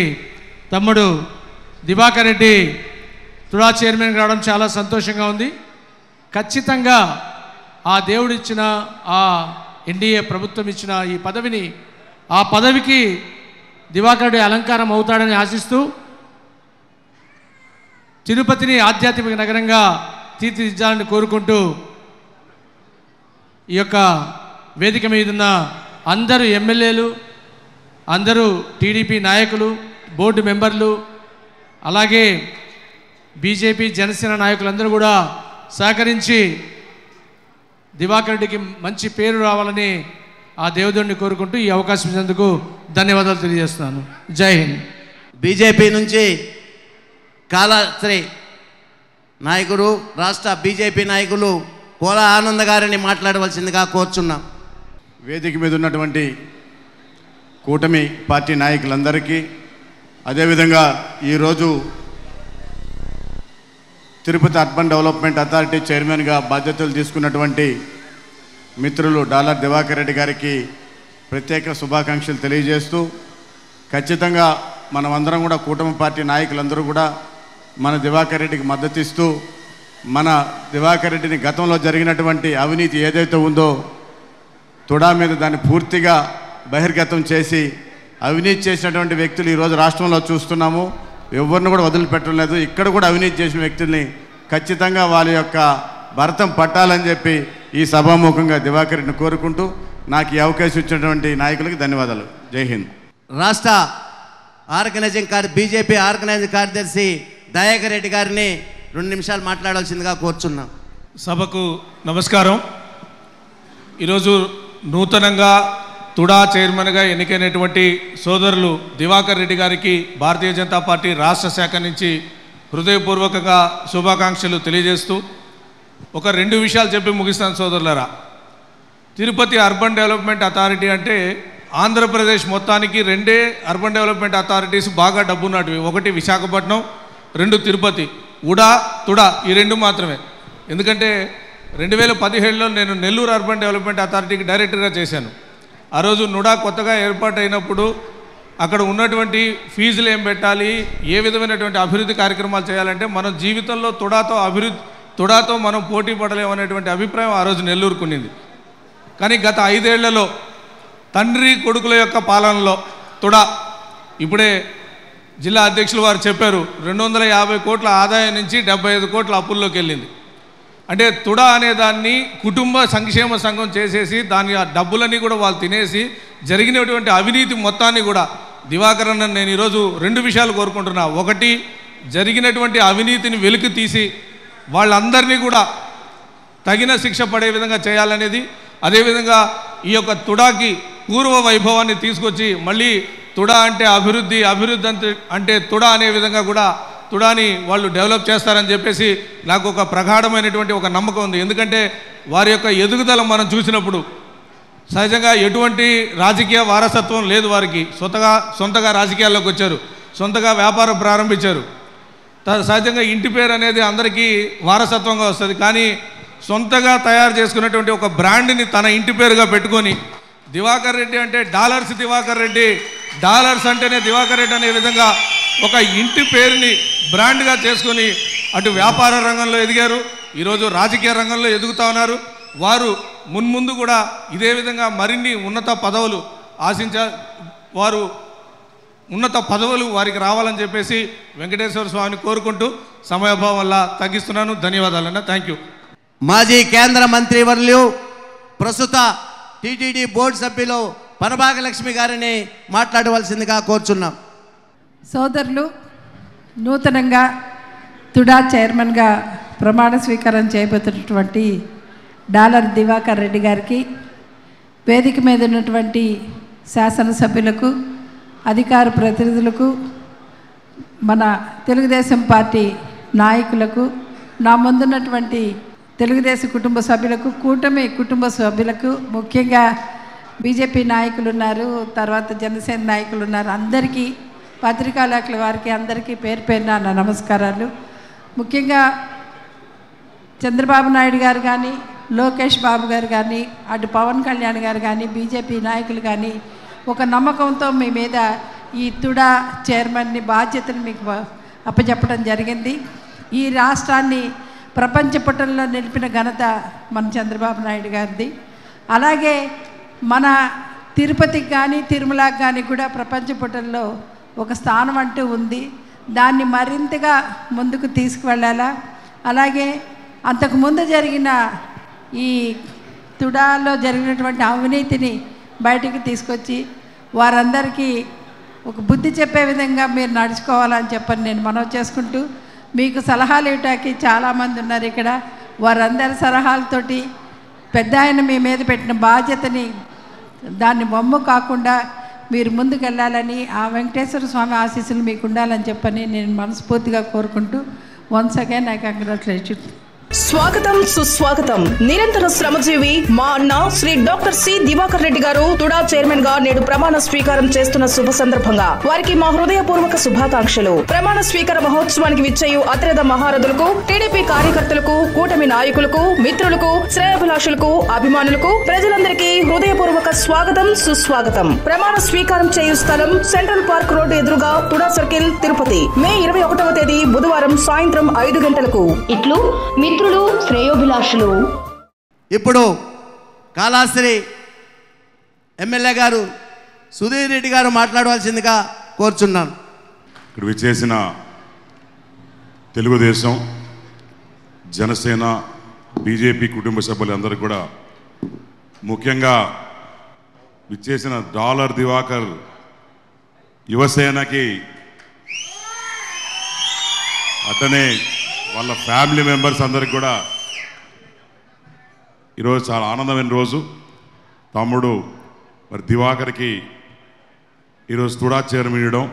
తమ్ముడు దివాకర్ రెడ్డి తుడా చైర్మన్ రావడం చాలా సంతోషంగా ఉంది. ఖచ్చితంగా ఆ దేవుడిచ్చిన, ఆ ఎన్డీఏ ప్రభుత్వం ఇచ్చిన ఈ పదవిని, ఆ పదవికి దివాకర్ రెడ్డి అలంకారం అవుతాడని ఆశిస్తూ తిరుపతిని ఆధ్యాత్మిక నగరంగా తీర్చిదిద్దాలని కోరుకుంటూ ఈ యొక్క వేదిక మీద ఉన్న అందరూ ఎమ్మెల్యేలు, అందరూ టీడీపీ నాయకులు, బోర్డు మెంబర్లు, అలాగే బీజేపీ జనసేన నాయకులందరూ కూడా సహకరించి దివాకర్ రెడ్డికి మంచి పేరు రావాలని ఆ దేవుడిని కోరుకుంటూ ఈ అవకాశం ఇచ్చినందుకు ధన్యవాదాలు తెలియజేస్తున్నాను. జై హింద్. బీజేపీ నుంచి కాళశ్రీ నాయకుడు, రాష్ట్ర బీజేపీ నాయకులు కోల ఆనంద్ గారిని మాట్లాడవలసిందిగా కోరుచున్నాం. వేదిక మీద ఉన్నటువంటి కూటమి పార్టీ నాయకులందరికీ, అదేవిధంగా ఈరోజు తిరుపతి అర్బన్ డెవలప్మెంట్ అథారిటీ చైర్మన్గా బాధ్యతలు తీసుకున్నటువంటి మిత్రులు డాలర్ దివాకర్ రెడ్డి గారికి ప్రత్యేక శుభాకాంక్షలు తెలియజేస్తూ, ఖచ్చితంగా మనమందరం కూడా కూటమి పార్టీ నాయకులందరూ కూడా మన దివాకర్ రెడ్డికి మద్దతు ఇస్తూ, మన దివాకర్ రెడ్డిని గతంలో జరిగినటువంటి అవినీతి ఏదైతే ఉందో తుడా మీద దాన్ని పూర్తిగా బహిర్గతం చేసి అవినీతి చేసినటువంటి వ్యక్తులు ఈరోజు రాష్ట్రంలో చూస్తున్నాము. ఎవరిని కూడా వదిలిపెట్టడం లేదు. ఇక్కడ కూడా అవినీతి చేసిన వ్యక్తుల్ని ఖచ్చితంగా వాళ్ళ యొక్క భరతం పట్టాలని చెప్పి ఈ సభాముఖంగా దివాకర్ రెడ్డిని కోరుకుంటూ నాకు ఈ అవకాశం ఇచ్చినటువంటి నాయకులకి ధన్యవాదాలు. జై హింద్. రాష్ట్ర బీజేపీ ఆర్గనైజింగ్ కార్యదర్శి దయాకర్ రెడ్డి గారిని 2 నిమిషాలు మాట్లాడాల్సిందిగా కోరుచున్నాం. సభకు నమస్కారం. ఈరోజు నూతనంగా తుడా చైర్మన్గా ఎన్నికైనటువంటి సోదరులు దివాకర్ రెడ్డి గారికి భారతీయ జనతా పార్టీ రాష్ట్ర శాఖ నుంచి హృదయపూర్వకంగా శుభాకాంక్షలు తెలియజేస్తూ ఒక 2 విషయాలు చెప్పి ముగిస్తాను సోదరులరా. తిరుపతి అర్బన్ డెవలప్మెంట్ అథారిటీ అంటే ఆంధ్రప్రదేశ్ మొత్తానికి 2 అర్బన్ డెవలప్మెంట్ అథారిటీస్ బాగా డబ్బున్నటివి. 1 విశాఖపట్నం, 2 తిరుపతి. ఉడా, తుడా ఈ 2 మాత్రమే. ఎందుకంటే 2017లో నేను నెల్లూరు అర్బన్ డెవలప్మెంట్ అథారిటీకి డైరెక్టర్గా చేశాను. ఆ రోజు నుడా కొత్తగా ఏర్పాటైనప్పుడు అక్కడ ఉన్నటువంటి ఫీజులు ఏం పెట్టాలి, ఏ విధమైనటువంటి అభివృద్ధి కార్యక్రమాలు చేయాలంటే మనం జీవితంలో తుడాతో మనం పోటీ పడలేమనేటువంటి అభిప్రాయం ఆ రోజు నెల్లూరుకు ఉన్నింది. కానీ గత 5 ఏళ్లలో తండ్రి కొడుకుల యొక్క పాలనలో తుడా, ఇప్పుడే జిల్లా అధ్యక్షులు వారు చెప్పారు, 250 కోట్ల ఆదాయం నుంచి 75 కోట్ల అప్పుల్లోకి వెళ్ళింది. అంటే తుడా అనేదాన్ని కుటుంబ సంక్షేమ సంఘం చేసేసి దాని ఆ డబ్బులన్నీ కూడా వాళ్ళు తినేసి జరిగినటువంటి అవినీతి మొత్తాన్ని కూడా దివాకర్ అన్న నేను ఈరోజు 2 విషయాలు కోరుకుంటున్నా. 1, జరిగినటువంటి అవినీతిని వెలికి తీసి వాళ్ళందరినీ కూడా తగిన శిక్ష పడే విధంగా చేయాలనేది, అదేవిధంగా ఈ యొక్క తుడాకి పూర్వ వైభవాన్ని తీసుకొచ్చి మళ్ళీ తుడా అంటే అభివృద్ధి అంటే తుడా అనే విధంగా కూడా తుడాని వాళ్ళు డెవలప్ చేస్తారని చెప్పేసి నాకు ఒక ప్రగాఢమైనటువంటి ఒక నమ్మకం ఉంది. ఎందుకంటే వారి యొక్క ఎదుగుదల మనం చూసినప్పుడు సహజంగా ఎటువంటి రాజకీయ వారసత్వం లేదు వారికి. సొంతగా రాజకీయాల్లోకి వచ్చారు, సొంతగా వ్యాపారం ప్రారంభించారు. సహజంగా ఇంటి పేరు అనేది అందరికీ వారసత్వంగా వస్తుంది. కానీ సొంతగా తయారు చేసుకున్నటువంటి ఒక బ్రాండ్ని తన ఇంటి పేరుగా పెట్టుకొని దివాకర్ రెడ్డి అంటే డాలర్స్ దివాకర్ రెడ్డి, డాలర్స్ అంటేనే దివాకర్ రెడ్డి అనే విధంగా ఒక ఇంటి పేరుని బ్రాండ్గా చేసుకొని అటు వ్యాపార రంగంలో ఎదిగారు, ఈరోజు రాజకీయ రంగంలో ఎదుగుతూ ఉన్నారు. వారు మున్ముందు కూడా ఇదే విధంగా మరిన్ని ఉన్నత పదవులు వారికి రావాలని చెప్పేసి వెంకటేశ్వర స్వామిని కోరుకుంటూ సమయాభావం వల్ల తగ్గిస్తున్నాను. ధన్యవాదాలన్న. Thank you. మాజీ కేంద్ర మంత్రివర్యులు, ప్రస్తుత టీటీడీ బోర్డు సభ్యులు పనబాగలక్ష్మి గారిని మాట్లాడవలసిందిగా కోరుచున్నాం. సోదరులు, నూతనంగా తుడా చైర్మన్గా ప్రమాణ స్వీకారం చేయబోతున్నటువంటి డాలర్ దివాకర్ రెడ్డి గారికి, వేదిక మీద ఉన్నటువంటి శాసనసభ్యులకు, అధికార ప్రతినిధులకు, మన తెలుగుదేశం పార్టీ నాయకులకు, నా ముందున్నటువంటి తెలుగుదేశం కుటుంబ సభ్యులకు, కూటమి కుటుంబ సభ్యులకు, ముఖ్యంగా బీజేపీ నాయకులు ఉన్నారు, తర్వాత జనసేన నాయకులు ఉన్నారు, అందరికీ పత్రికాలేఖల వారికి అందరికీ పేరు పేరున నా నమస్కారాలు. ముఖ్యంగా చంద్రబాబు నాయుడు గారు కానీ, లోకేష్ బాబు గారు కానీ, అటు పవన్ కళ్యాణ్ గారు కానీ, బీజేపీ నాయకులు కానీ ఒక నమ్మకంతో మీ మీద ఈ తుడా చైర్మన్ని బాధ్యతను మీకు అప్పచెప్పడం జరిగింది. ఈ రాష్ట్రాన్ని ప్రపంచ పటంలో నిలిపిన ఘనత మన చంద్రబాబు నాయుడు గారిది. అలాగే మన తిరుపతికి కానీ తిరుమలకి కానీ కూడా ప్రపంచ పటంలో ఒక స్థానం అంటూ ఉంది. దాన్ని మరింతగా ముందుకు తీసుకువెళ్ళాలా. అలాగే అంతకుముందు జరిగిన ఈ తుడాలో జరిగినటువంటి అవినీతిని బయటికి తీసుకొచ్చి వారందరికీ ఒక బుద్ధి చెప్పే విధంగా మీరు నడుచుకోవాలని చెప్పని నేను మనవి చేసుకుంటూ, మీకు సలహాలు ఇవ్వటానికి చాలామంది ఉన్నారు ఇక్కడ. వారందరి సలహాలతోటి పెద్ద ఆయన మీ మీద పెట్టిన బాధ్యతని దాన్ని బొమ్మ కాకుండా మీరు ముందుకు వెళ్ళాలని, ఆ వెంకటేశ్వర స్వామి ఆశీస్సులు మీకు ఉండాలని చెప్పని నేను మనస్ఫూర్తిగా కోరుకుంటూ వన్స్ అగైన్ ఐ కంగ్రాచులేట్. స్వాగతం సుస్వాగతం. నిరంతర శ్రమజీవి మా అన్న శ్రీ డాక్టర్ సి దివాకర్ రెడ్డి గారు తుడా చైర్మన్ గా నేడు ప్రమాణ స్వీకారం చేస్తున్న శుభ సందర్భంగా వారికి మా హృదయపూర్వక శుభాకాంక్షలు. ప్రమాణ స్వీకార మహోత్సవానికి విచ్చేయు అత్రేద మహారథులకు, టీడీపీ కార్యకర్తలకు, కూటమి నాయకులకు, మిత్రులకు, శ్రేయాభిలాషులకు, అభిమానులకు, ప్రజలందరికీ హృదయపూర్వక స్వాగతం సుస్వాగతం. ప్రమాణ స్వీకారం చేయు స్థలం సెంట్రల్ పార్క్ రోడ్డు ఎదురుగా తుడా సర్కిల్, తిరుపతి. మే 21వ తేదీ బుధవారం సాయంత్రం 5 గంటలకు. ఇట్లు మిత్రులు, శ్రేయోభిలాషులు. ఇప్పుడు కాళాశ్రీ ఎమ్మెల్యే గారు సుధీర్ రెడ్డి గారు మాట్లాడవలసిందిగా కోరుచున్నాను. ఇక్కడ విచ్చేసిన తెలుగుదేశం, జనసేన, బీజేపీ కుటుంబ సభ్యులందరూ కూడా, ముఖ్యంగా విచ్చేసిన డాలర్ దివాకర్ యువసేనకి, అతనే వాళ్ళ ఫ్యామిలీ మెంబర్స్ అందరికి కూడా ఈరోజు చాలా ఆనందమైన రోజు. తమ్ముడు మరి దివాకర్కి ఈరోజు తుడా చైర్మన్ ఇవ్వడం,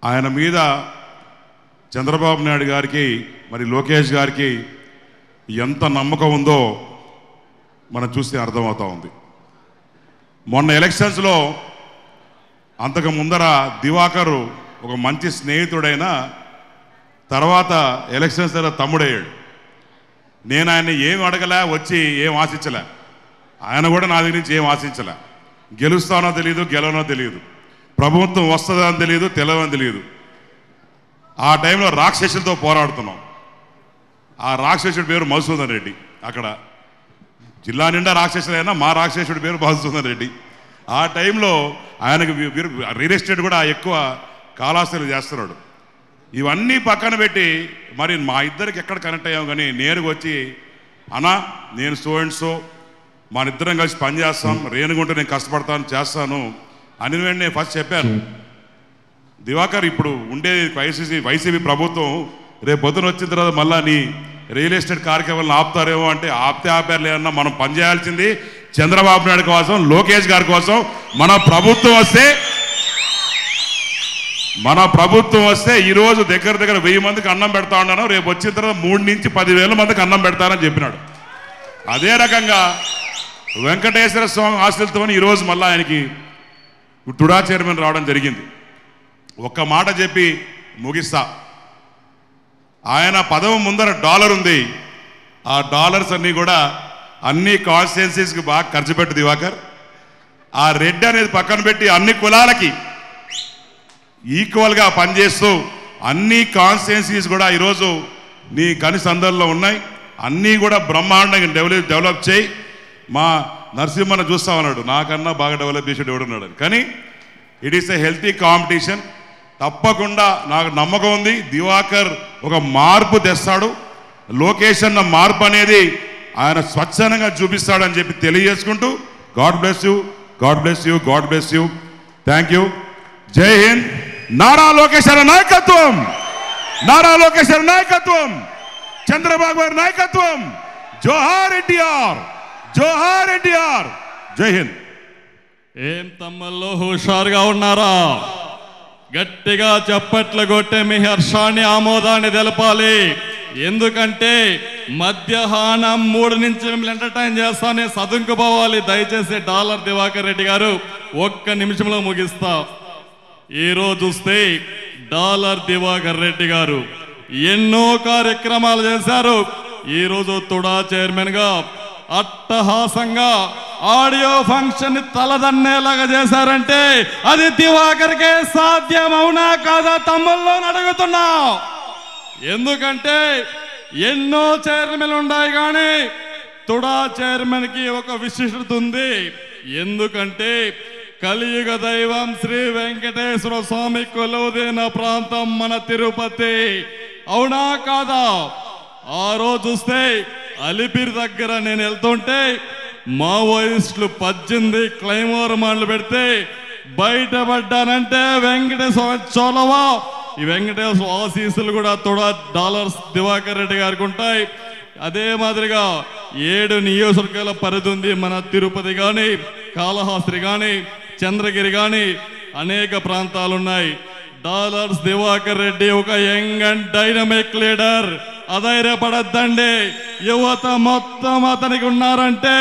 ఆయన మీద చంద్రబాబు నాయుడు గారికి మరి లోకేష్ గారికి ఎంత నమ్మకం ఉందో మనం చూస్తే అర్థమవుతూ ఉంది. మొన్న ఎలక్షన్స్లో అంతకు ముందర దివాకరు ఒక మంచి స్నేహితుడైన తర్వాత ఎలక్షన్స్ తమ్ముడయ్యాడు. నేను ఆయన్ని ఏం అడగలే, వచ్చి ఏం ఆశించలే, ఆయన కూడా నా దగ్గర నుంచి ఏం ఆశించలే. గెలుస్తానో తెలియదు, గెలవనో తెలియదు, ప్రభుత్వం వస్తుందో అని తెలియదు, తెలవని తెలియదు. ఆ టైంలో రాక్షసులతో పోరాడుతున్నాం. ఆ రాక్షసుడి పేరు మధుసూదన్ రెడ్డి. అక్కడ జిల్లా నిండా రాక్షసులైనా మా రాక్షసుడి పేరు మధుసూదన్ రెడ్డి. ఆ టైంలో ఆయనకు రియల్ ఎస్టేట్ కూడా ఎక్కువ కాళాశ్రీలు చేస్తున్నాడు. ఇవన్నీ పక్కన పెట్టి మరి మా ఇద్దరికి ఎక్కడ కనెక్ట్ అయ్యాం కానీ నేరుగా వచ్చి, అన్నా నేను సో అండ్ సో మన ఇద్దరం కలిసి పనిచేస్తాం, రేణుగుంట నేను కష్టపడతాను చేస్తాను అని నేను ఫస్ట్ చెప్పాను. దివాకర్ ఇప్పుడు ఉండేది వైసీపీ ప్రభుత్వం, రేపు పొద్దున వచ్చిన తర్వాత మళ్ళా నీ రియల్ ఎస్టేట్ కార్యక్రమాలను ఆపుతారేమో అంటే ఆపారులే అన్నా. మనం పనిచేయాల్సింది చంద్రబాబు నాయుడు కోసం, లోకేష్ గారి కోసం. మన ప్రభుత్వం వస్తే ఈరోజు దగ్గర 1000 మందికి అన్నం పెడతా ఉన్నాను, రేపు వచ్చిన తర్వాత 3 నుంచి 10,000 మందికి అన్నం పెడతానని చెప్పినాడు. అదే రకంగా వెంకటేశ్వర స్వామి ఆశలతో ఈరోజు మళ్ళీ ఆయనకి తుడా చైర్మన్ రావడం జరిగింది. ఒక్క మాట చెప్పి ముగిస్తా. ఆయన పదవి ముందర డాలర్ ఉంది. ఆ డాలర్స్ అన్నీ కూడా అన్ని కాన్స్టిట్యున్సీస్కి బాగా ఖర్చు పెట్టి దివాకర్, ఆ రెడ్ అనేది పక్కన పెట్టి అన్ని కులాలకి ఈక్వల్గా పనిచేస్తూ అన్ని కాన్స్టిట్యున్సీస్ కూడా ఈరోజు నీ కనిసందర్లో ఉన్నాయి. అన్నీ కూడా బ్రహ్మాండంగా డెవలప్ చేయి. మా నరసింహను చూస్తామన్నాడు, నాకన్నా బాగా డెవలప్ చేసి ఎవడున్నాడు. కానీ it is a healthy competition. తప్పకుండా నాకు నమ్మకం ఉంది దివాకర్ ఒక మార్పు తెస్తాడు. లోకేష్ అన్న మార్పు అనేది ఆయన స్వచ్ఛందంగా చూపిస్తాడని చెప్పి తెలియజేసుకుంటూ, God bless you, God bless you, God bless you. Thank you. జై హింద్. నారా లోకేష్ గారి నాయకత్వం, నారా లోకేష్ గారి నాయకత్వం, చంద్రబాబు గారి నాయకత్వం. జోహార్ ఎన్టీఆర్, జోహార్ ఎన్టీఆర్, జై హింద్. ఏం తమ్మల్లో హుషారుగా ఉన్నారా? గట్టిగా చప్పట్లు కొట్టే మీ హర్షాన్ని ఆమోదాన్ని తెలపాలి. ఎందుకంటే మధ్యాహ్నం 3 నుంచి మిమ్మల్ని ఎంటర్టైన్ చేస్తానే సదుంకుపోవాలి. దయచేసి డాలర్ దివాకర్ రెడ్డి గారు 1 నిమిషంలో ముగిస్తా. ఈరోజు చూస్తే డాలర్ దివాకర్ రెడ్డి గారు ఎన్నో కార్యక్రమాలు చేశారు. ఈరోజు తుడా చైర్మన్ గా అట్టహాసంగా ఆడియో ఫంక్షన్ తలదన్నేలాగా చేశారంటే అది దివాకర్కే సాధ్యం, అవునా కాదా తమ్ముల్లో అడుగుతున్నా. ఎందుకంటే ఎన్నో చైర్మన్లు ఉన్నాయి కానీ తుడా చైర్మన్ కి ఒక విశిష్టత ఉంది. ఎందుకంటే కలియుగ దైవం శ్రీ వెంకటేశ్వర స్వామి కొలువుదీన ప్రాంతం మన తిరుపతి, అవునా కాదా? ఆ రోజు చూస్తే అలిపిరి దగ్గర నేను వెళ్తుంటే మావోయిస్టులు 18 క్లైమోర్ మాటలు పెడితే బయటపడ్డానంటే వెంకటేశ్వర చోళవా ఈ వెంకటేశ్వర ఆశీస్సులు కూడా తుడా డాలర్స్ దివాకర్ రెడ్డి గారికి ఉంటాయి. అదే మాదిరిగా 7 నియోజకవర్గాల పరిధి ఉంది మన తిరుపతి కానీ, కాళహస్తి కానీ, చంద్రగిరి కానీ అనేక ప్రాంతాలు ఉన్నాయి. డాలర్స్ దివాకర్ రెడ్డి ఒక యంగ్ అండ్ డైనమిక్ లీడర్. అధైర్యపడద్దండి, యువత మొత్తం అతనికి ఉన్నారంటే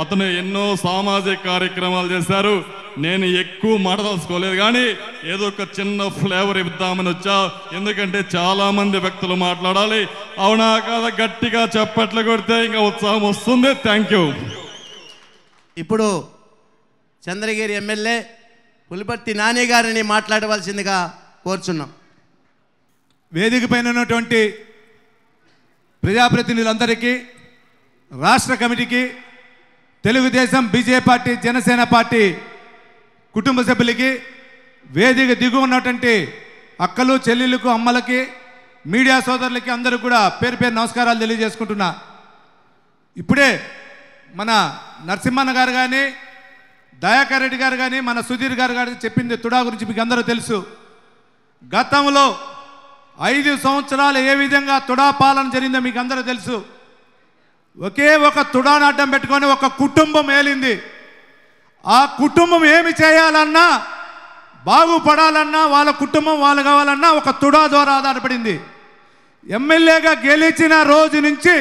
అతను ఎన్నో సామాజిక కార్యక్రమాలు చేశారు. నేను ఎక్కువ మాట్లాడుకోలేదు కానీ ఏదో ఒక చిన్న ఫ్లేవర్ ఇద్దామని వచ్చా. ఎందుకంటే చాలా మంది వ్యక్తులు మాట్లాడాలి, అవునా కాదా? గట్టిగా చప్పట్లు కొడితే ఇంకా ఉత్సాహం వస్తుంది. Thank you. ఇప్పుడు చంద్రగిరి ఎమ్మెల్యే పులిపర్తి నాని గారిని మాట్లాడవలసిందిగా కోరుచున్నాం. వేదిక పైన ఉన్నటువంటి ప్రజాప్రతినిధులందరికీ, రాష్ట్ర కమిటీకి, Telugu Desam, BJP party, Janasena party కుటుంబ సభ్యులకి, వేదిక దిగు ఉన్నటువంటి అక్కలు, చెల్లెళ్ళకు, అమ్మలకి, మీడియా సోదరులకి అందరూ కూడా పేరు పేరు నమస్కారాలు తెలియజేసుకుంటున్నా. ఇప్పుడే మన నరసింహన్న గారు కానీ, దయాకర్ రెడ్డి గారు కానీ, మన సుధీర్ గారు కానీ చెప్పింది తుడా గురించి మీకు అందరూ తెలుసు. గతంలో 5 సంవత్సరాలు ఏ విధంగా తుడా పాలన జరిగిందో మీకు అందరూ తెలుసు. ఒకే ఒక తుడాను అడ్డం పెట్టుకొని ఒక కుటుంబం ఏలింది. ఆ కుటుంబం ఏమి చేయాలన్నా, బాగుపడాలన్నా, వాళ్ళ కుటుంబం వాళ్ళు కావాలన్నా ఒక తుడా ద్వారా ఆధారపడింది. ఎమ్మెల్యేగా గెలిచిన రోజు నుంచి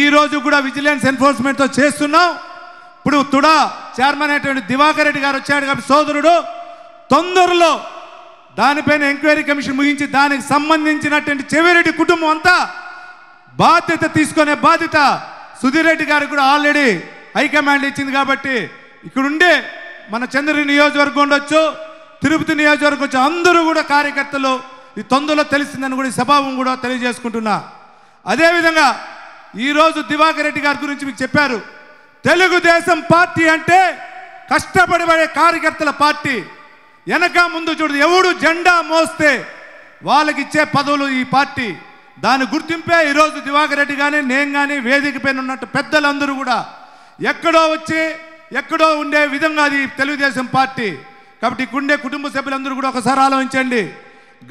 ఈ రోజు కూడా విజిలెన్స్ ఎన్ఫోర్స్మెంట్తో చేస్తున్నాం. ఇప్పుడు తుడా చైర్మన్ అయినటువంటి దివాకర్ రెడ్డి గారు వచ్చాడు కాబట్టి సోదరుడు తొందరలో దానిపైన ఎంక్వైరీ కమిషన్ ముగించి దానికి సంబంధించినటువంటి చెవిరెడ్డి కుటుంబం అంతా బాధ్యత తీసుకునే బాధ్యత సుధీర్ రెడ్డి గారికి కూడా ఆల్రెడీ హైకమాండ్ ఇచ్చింది. కాబట్టి ఇక్కడుండే మన చంద్రగిరి నియోజకవర్గం ఉండొచ్చు, తిరుపతి నియోజకవర్గం వచ్చి అందరూ కూడా కార్యకర్తలు ఈ తొందరలో తెలిసిందని కూడా ఈ సభావం కూడా తెలియజేసుకుంటున్నా. అదేవిధంగా ఈరోజు దివాకర్ రెడ్డి గారి గురించి మీకు చెప్పారు. తెలుగుదేశం పార్టీ అంటే కష్టపడే కార్యకర్తల పార్టీ. వెనక ముందు చూడదు, ఎవడు జెండా మోస్తే వాళ్ళకి ఇచ్చే పదవులు ఈ పార్టీ. దాని గుర్తింపే ఈరోజు దివాకర్ రెడ్డి కానీ, నేను కానీ, వేదిక పైన ఉన్నట్టు పెద్దలందరూ కూడా ఎక్కడో వచ్చి ఎక్కడో ఉండే విధంగా అది తెలుగుదేశం పార్టీ. కాబట్టి ఇక్కడుండే కుటుంబ సభ్యులందరూ కూడా ఒకసారి ఆలోచించండి.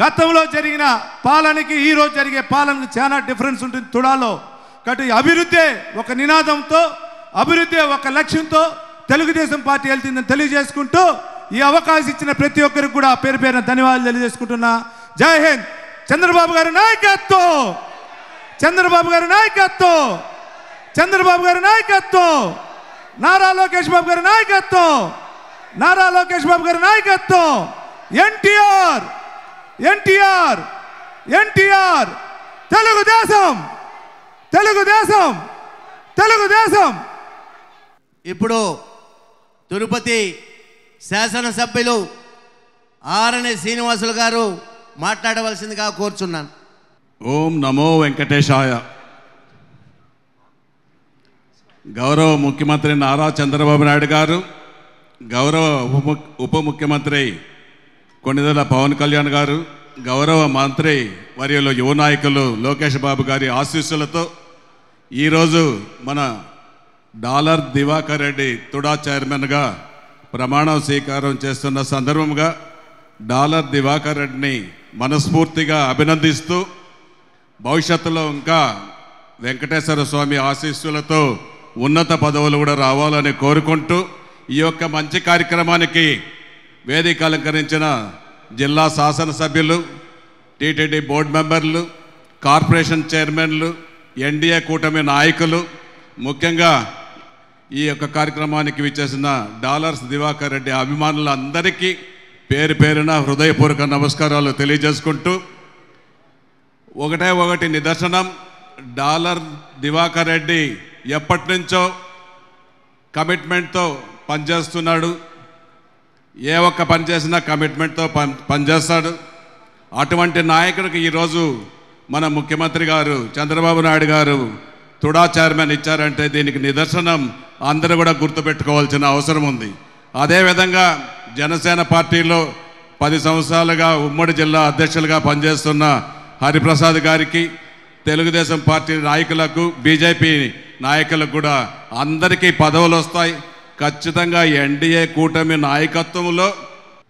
గతంలో జరిగిన పాలనకి ఈ రోజు జరిగే పాలనకి చాలా డిఫరెన్స్ ఉంటుంది తుడాలో. కాబట్టి అభివృద్ధి ఒక నినాదంతో, అభివృద్ధి ఒక లక్ష్యంతో తెలుగుదేశం పార్టీ వెళ్తుందని తెలియజేసుకుంటూ ఈ అవకాశం ఇచ్చిన ప్రతి ఒక్కరికి కూడా పేరు పేరున ధన్యవాదాలు తెలియజేసుకుంటున్నా. జై హింద్. చంద్రబాబు గారి నాయకత్వం, చంద్రబాబు గారి నాయకత్వం, చంద్రబాబు గారి నాయకత్వం, నారా లోకేష్ బాబు గారి నాయకత్వం, నారా లోకేష్ బాబు గారి నాయకత్వం, ఎన్టీఆర్, ఎన్టీఆర్, ఎన్టీఆర్, తెలుగుదేశం, తెలుగుదేశం, తెలుగుదేశం. ఇప్పుడు తిరుపతి శాసనసభ్యులు ఆరణి శ్రీనివాసులు గారు మాట్లాడవలసిందిగా కోరుచున్నాను. ఓం నమో వెంకటేశాయ. గౌరవ ముఖ్యమంత్రి నారా చంద్రబాబు నాయుడు గారు, గౌరవ ఉప ముఖ్యమంత్రి కొణిదెల పవన్ కళ్యాణ్ గారు, గౌరవ మంత్రి మరియు యువ నాయకులు లోకేష్ బాబు గారి ఆశీస్సులతో ఈరోజు మన డాలర్ దివాకర్ రెడ్డి తుడా చైర్మన్గా ప్రమాణం స్వీకారం చేస్తున్న సందర్భంగా డాలర్ దివాకర్ రెడ్డిని మనస్ఫూర్తిగా అభినందిస్తూ భవిష్యత్తులో ఇంకా వెంకటేశ్వర స్వామి ఆశీస్సులతో ఉన్నత పదవులు కూడా రావాలని కోరుకుంటూ ఈ యొక్క మంచి కార్యక్రమానికి వేదిక అలంకరించిన జిల్లా శాసనసభ్యులు, టీటీడీ బోర్డు మెంబర్లు, కార్పొరేషన్ చైర్మన్లు, ఎన్డీఏ కూటమి నాయకులు, ముఖ్యంగా ఈ యొక్క కార్యక్రమానికి విచ్చేసిన డాలర్స్ దివాకర్ రెడ్డి అభిమానులందరికీ పేరు పేరున హృదయపూర్వక నమస్కారాలు తెలియజేసుకుంటూ, ఒకటి నిదర్శనం, డాలర్ దివాకర్ రెడ్డి ఎప్పటి నుంచో కమిట్మెంట్తో పనిచేస్తున్నాడు. ఏ ఒక్క పని చేసినా కమిట్మెంట్తో పనిచేస్తాడు. అటువంటి నాయకుడికి ఈరోజు మన ముఖ్యమంత్రి గారు చంద్రబాబు నాయుడు గారు తుడా చైర్మన్ ఇచ్చారంటే దీనికి నిదర్శనం అందరూ కూడా గుర్తుపెట్టుకోవాల్సిన అవసరం ఉంది. అదేవిధంగా జనసేన పార్టీలో 10 సంవత్సరాలుగా ఉమ్మడి జిల్లా అధ్యక్షులుగా పనిచేస్తున్న హరిప్రసాద్ గారికి, తెలుగుదేశం పార్టీ నాయకులకు, బీజేపీ నాయకులకు కూడా అందరికీ పదవులు వస్తాయి. ఖచ్చితంగా ఎన్డీఏ కూటమి నాయకత్వంలో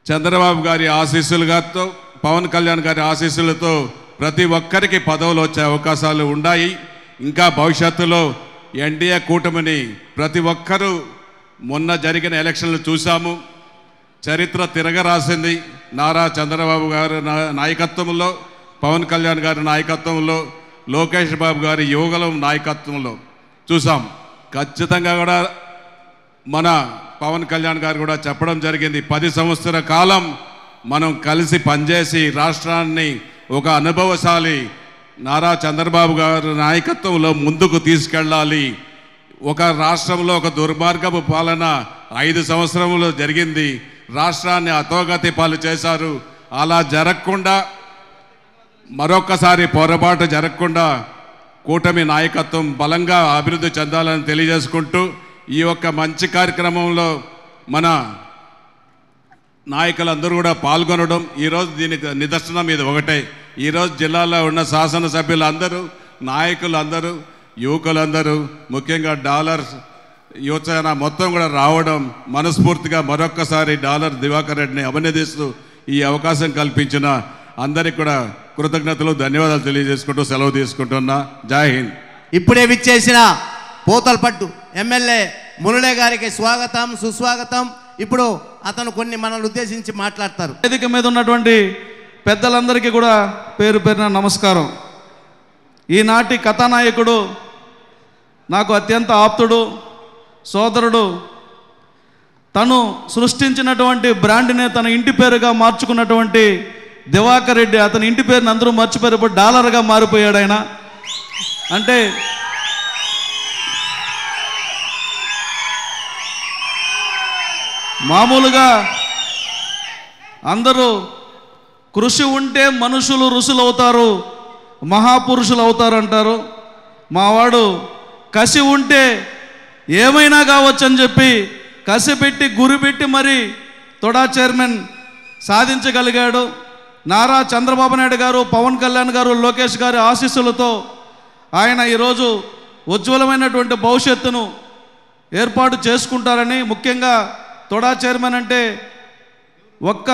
చంద్రబాబు గారి ఆశీస్సులతో, పవన్ కళ్యాణ్ గారి ఆశీస్సులతో ప్రతి ఒక్కరికి పదవులు వచ్చే అవకాశాలు ఉన్నాయి. ఇంకా భవిష్యత్తులో ఎన్డీఏ కూటమిని ప్రతి ఒక్కరూ మొన్న జరిగిన ఎలక్షన్లు చూసాము. చరిత్ర తిరగరాసింది. నారా చంద్రబాబు గారి నాయకత్వంలో, పవన్ కళ్యాణ్ గారి నాయకత్వంలో, లోకేష్ బాబు గారి యువగలం నాయకత్వంలో చూసాం. ఖచ్చితంగా కూడా మన పవన్ కళ్యాణ్ గారు కూడా చెప్పడం జరిగింది, 10 సంవత్సరాల కాలం మనం కలిసి పనిచేసి రాష్ట్రాన్ని ఒక అనుభవశాలి నారా చంద్రబాబు గారి నాయకత్వంలో ముందుకు తీసుకెళ్ళాలి. ఒక రాష్ట్రంలో ఒక దుర్మార్గపు పాలన 5 సంవత్సరంలో జరిగింది. రాష్ట్రాన్ని అధోగతి పాలు చేశారు. అలా జరగకుండా, మరొకసారి పొరపాటు జరగకుండా కూటమి నాయకత్వం బలంగా అభివృద్ధి చెందాలని తెలియజేసుకుంటూ, ఈ యొక్క మంచి కార్యక్రమంలో మన నాయకులందరూ కూడా పాల్గొనడం, ఈరోజు దీనికి నిదర్శనం ఇది ఒకటే. ఈరోజు జిల్లాలో ఉన్న శాసనసభ్యులందరూ, నాయకులందరూ, యువకులందరూ, ముఖ్యంగా డాలర్స్ యువసేన మొత్తం కూడా రావడం మనస్ఫూర్తిగా మరొక్కసారి డాలర్ దివాకర్ రెడ్డిని అభినందిస్తూ ఈ అవకాశం కల్పించిన అందరికీ కూడా కృతజ్ఞతలు, ధన్యవాదాలు తెలియజేసుకుంటూ సెలవు తీసుకుంటున్నా. జై హింద్. ఇప్పుడే విచ్చేసిన పోతలపట్టు ఎమ్మెల్యే మురళీ గారికి స్వాగతం, సుస్వాగతం. ఇప్పుడు అతను కొన్ని మనల్ని ఉద్దేశించి మాట్లాడతారు. వేదిక మీద ఉన్నటువంటి పెద్దలందరికీ కూడా పేరు పేరున నమస్కారం. ఈనాటి కథానాయకుడు, నాకు అత్యంత ఆప్తుడు, సోదరుడు, తను సృష్టించినటువంటి బ్రాండ్ని తన ఇంటి పేరుగా మార్చుకున్నటువంటి దివాకర్ రెడ్డి, అతని ఇంటి పేరుని అందరూ మర్చిపోయారు, ఇప్పుడు డాలర్గా మారిపోయాడు ఆయన. అంటే మామూలుగా అందరూ కృషి ఉంటే మనుషులు ఋషులు అవుతారు, మహాపురుషులు అవుతారు అంటారు. మావాడు కసి ఉంటే ఏమైనా కావచ్చు అని చెప్పి కసి పెట్టి గురి పెట్టి మరి తొడా చైర్మన్ సాధించగలిగాడు. నారా చంద్రబాబు నాయుడు గారు, పవన్ కళ్యాణ్ గారు, లోకేష్ గారి ఆశీస్సులతో ఆయన ఈరోజు ఉజ్వలమైనటువంటి భవిష్యత్తును ఏర్పాటు చేసుకుంటారని, ముఖ్యంగా తొడా చైర్మన్ అంటే ఒక్క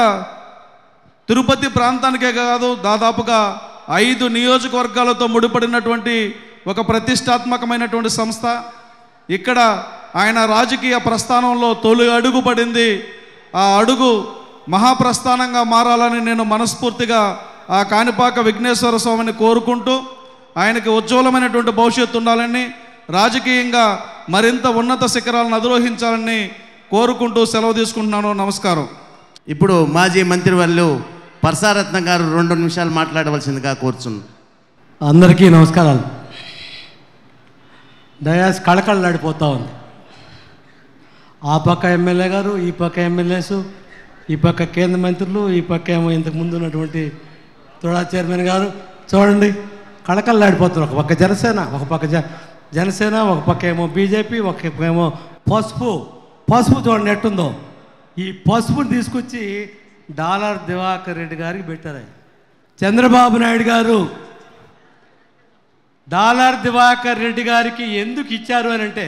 తిరుపతి ప్రాంతానికే కాదు, దాదాపుగా 5 నియోజకవర్గాలతో ముడిపడినటువంటి ఒక ప్రతిష్టాత్మకమైనటువంటి సంస్థ. ఇక్కడ ఆయన రాజకీయ ప్రస్థానంలో తొలి అడుగు పడింది. ఆ అడుగు మహాప్రస్థానంగా మారాలని నేను మనస్ఫూర్తిగా ఆ కాణిపాక విఘ్నేశ్వర స్వామిని కోరుకుంటూ, ఆయనకి ఉజ్వలమైనటువంటి భవిష్యత్తు ఉండాలని, రాజకీయంగా మరింత ఉన్నత శిఖరాలను అధిరోహించాలని కోరుకుంటూ సెలవు తీసుకుంటున్నాను. నమస్కారం. ఇప్పుడు మాజీ మంత్రివర్యులు పరసారత్నం గారు 2 నిమిషాలు మాట్లాడవలసిందిగా కోరుచున్నాను. అందరికీ నమస్కారాలు. డయాస్ కళకళలాడిపోతూ ఉంది. ఆ పక్క ఎమ్మెల్యే గారు, ఈ పక్క ఎమ్మెల్యేసు, ఈ పక్క కేంద్ర మంత్రులు, ఈ పక్క ఏమో ఇంతకు ముందు ఉన్నటువంటి తొడా చైర్మన్ గారు. చూడండి, కళకళలాడిపోతున్నారు. ఒక పక్క జనసేన, ఒక పక్క జనసేన, ఒక పక్క ఏమో బీజేపీ, ఒక పక్క ఏమో పసుపు చూడండి ఎట్టుందో. ఈ పసుపుని తీసుకొచ్చి డాలర్ దివాకర్ రెడ్డి గారికి పెట్టారు. చంద్రబాబు నాయుడు గారు డాలర్ దివాకర్ రెడ్డి గారికి ఎందుకు ఇచ్చారు అని అంటే,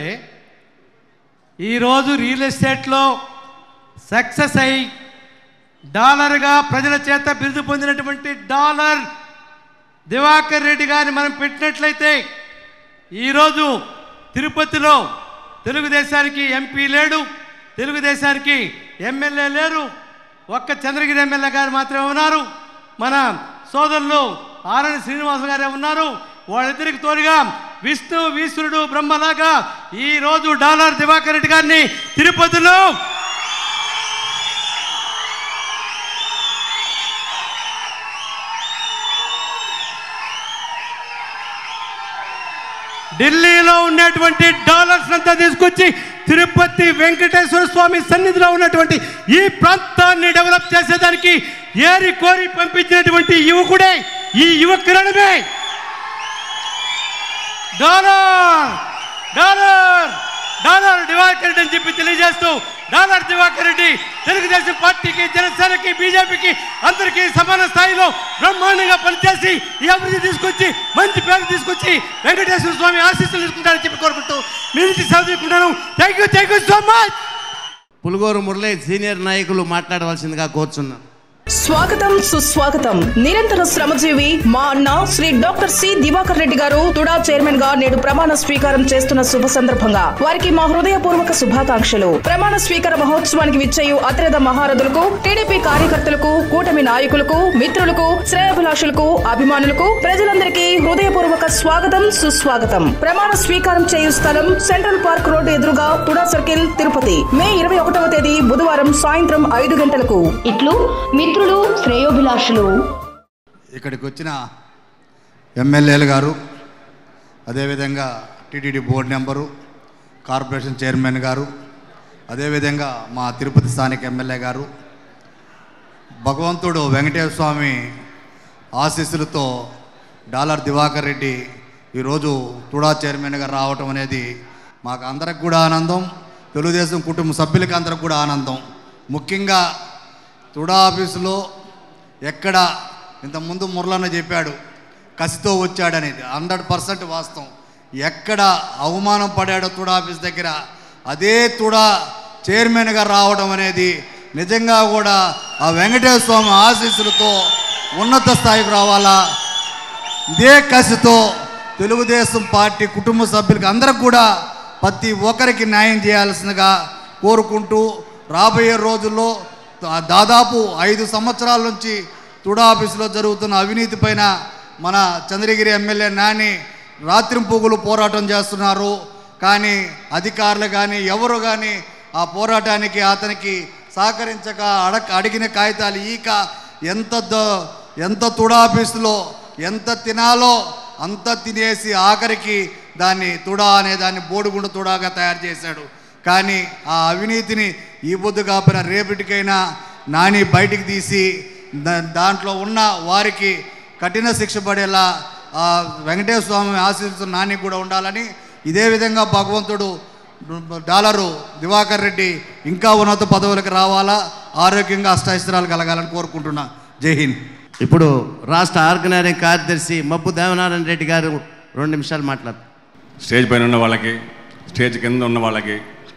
ఈరోజు రియల్ ఎస్టేట్లో సక్సెస్ అయి డాలర్గా ప్రజల చేత బిరుదు పొందినటువంటి డాలర్ దివాకర్ రెడ్డి గారిని మనం పెట్టినట్లయితే ఈరోజు తిరుపతిలో తెలుగుదేశానికి ఎంపీ లేడు, తెలుగుదేశానికి ఎమ్మెల్యే లేరు, ఒక్క చంద్రగిరి ఎమ్మెల్యే గారు మాత్రమే ఉన్నారు. మన సోదరులు ఆరణి శ్రీనివాస గారే ఉన్నారు. వాళ్ళిద్దరికి తోడుగా విష్ణు ఈశ్వరుడు బ్రహ్మలాగా ఈరోజు డాలర్ దివాకర్ రెడ్డి గారిని తిరుపతిలో ఢిల్లీలో ఉన్నటువంటి డాలర్స్ అంతా తీసుకొచ్చి తిరుపతి వెంకటేశ్వర స్వామి సన్నిధిలో ఉన్నటువంటి ఈ ప్రాంతాన్ని డెవలప్ చేసేదానికి ఏరి కోరి పంపించినటువంటి యువకుడే ఈ యువకిరణమే dollar dollar dollar Diwakar Reddy అని చెప్పి తెలియజేస్తూ, డాలర్ దివాకర్ రెడ్డి తెలుగుదేశం పార్టీకి, జనసేనకి, బీజేపీకి అందరికీ సమాన స్థాయిలో బ్రహ్మాండంగా పనిచేసి ఈ అభివృద్ధి తీసుకొచ్చి మంచి పేరు తీసుకొచ్చి వెంకటేశ్వర స్వామి ఆశీస్సులు తీసుకుంటారని చెప్పి కోరుకుంటూ మీ నుంచి సెలవు తీసుకుంటాను. Thank you so much. Pulugoru Murali senior నాయకులు మాట్లాడవలసిందిగా కోరుచున్నాను. స్వాగతం సుస్వాగతం. నిరంతర శ్రమజీవి మా అన్న శ్రీ డాక్టర్ సి దివాకర్ రెడ్డి గారు తుడా చైర్మన్ గా నేడు ప్రమాణ స్వీకారం చేస్తున్న శుభ సందర్భంగా వారికి మా హృదయపూర్వక శుభాకాంక్షలు. ప్రమాణ స్వీకార మహోత్సవానికి విచ్చేయు అతిరథ మహారథులకు, టీడీపీ కార్యకర్తలకు, కూటమి నాయకులకు, మిత్రులకు, శ్రేయోభిలాషులకు, అభిమానులకు, ప్రజలందరికీ హృదయపూర్వక స్వాగతం సుస్వాగతం. ప్రమాణ స్వీకారం చేయు స్థలం సెంట్రల్ పార్క్ రోడ్డు ఎదురుగా తుడా సర్కిల్, తిరుపతి. మే 21వ తేదీ బుధవారం సాయంత్రం 5 గంటలకు. ఇట్లు మిత్రులు, శ్రేయోభిలాషులు. ఇక్కడికి వచ్చిన ఎమ్మెల్యేలు గారు, అదేవిధంగా TTD board member, corporation chairman గారు, అదేవిధంగా మా తిరుపతి స్థానిక ఎమ్మెల్యే గారు, భగవంతుడు వెంకటేశ్వర స్వామి ఆశీస్సులతో డాలర్ దివాకర్ రెడ్డి ఈరోజు తుడా చైర్మన్గా రావటం అనేది మాకు అందరికి కూడా ఆనందం, తెలుగుదేశం కుటుంబ సభ్యులకి అందరికి కూడా ఆనందం. ముఖ్యంగా తుడా ఆఫీసులో ఎక్కడ ఇంతకుముందు మురళన్న చెప్పాడు కసితో వచ్చాడనేది 100% వాస్తవం. ఎక్కడ అవమానం పడాడో తుడా ఆఫీస్ దగ్గర అదే తుడా చైర్మన్గా రావడం అనేది నిజంగా కూడా ఆ వెంకటేశ్వర స్వామి ఆశీస్సులతో ఉన్నత స్థాయికి రావాలా. ఇదే కసితో తెలుగుదేశం పార్టీ కుటుంబ సభ్యులకి అందరికి కూడా ప్రతి ఒక్కరికి న్యాయం చేయాల్సిందిగా కోరుకుంటూ, రాబోయే రోజుల్లో దాదాపు 5 సంవత్సరాల నుంచి తుడా ఆఫీసులో జరుగుతున్న అవినీతి పైన మన చంద్రగిరి ఎమ్మెల్యే నాని రాత్రింపుగులు పోరాటం చేస్తున్నారు. కానీ అధికారులు కానీ ఎవరు కానీ ఆ పోరాటానికి అతనికి సహకరించక అడిగిన కాగితాలు ఈక ఎంత తుడా ఆఫీసులో ఎంత తినాలో అంత తినేసి ఆఖరికి దాన్ని తుడా అనే దాన్ని బోడిగుండు తుడాగా తయారు చేశాడు. కానీ ఆ అవినీతిని ఈ బొద్దు కాపిన రేపటికైనా నాని బయటికి తీసి దాంట్లో ఉన్న వారికి కఠిన శిక్ష పడేలా ఆ వెంకటేశ్వర స్వామి ఆశీస్సు నాని కూడా ఉండాలని, ఇదే విధంగా భగవంతుడు డాలరు దివాకర్ రెడ్డి ఇంకా ఉన్నత పదవులకు రావాలా, ఆరోగ్యంగా అష్టైశ్వర్యాలు కలగాలని కోరుకుంటున్నా. జై హింద్. ఇప్పుడు రాష్ట్ర ఆర్గనైజింగ్ కార్యదర్శి మబ్బు దేవనారాయణ రెడ్డి గారు 2 నిమిషాలు మాట్లాడతారు. స్టేజ్ పైన ఉన్న వాళ్ళకి, స్టేజ్ కింద ఉన్న వాళ్ళకి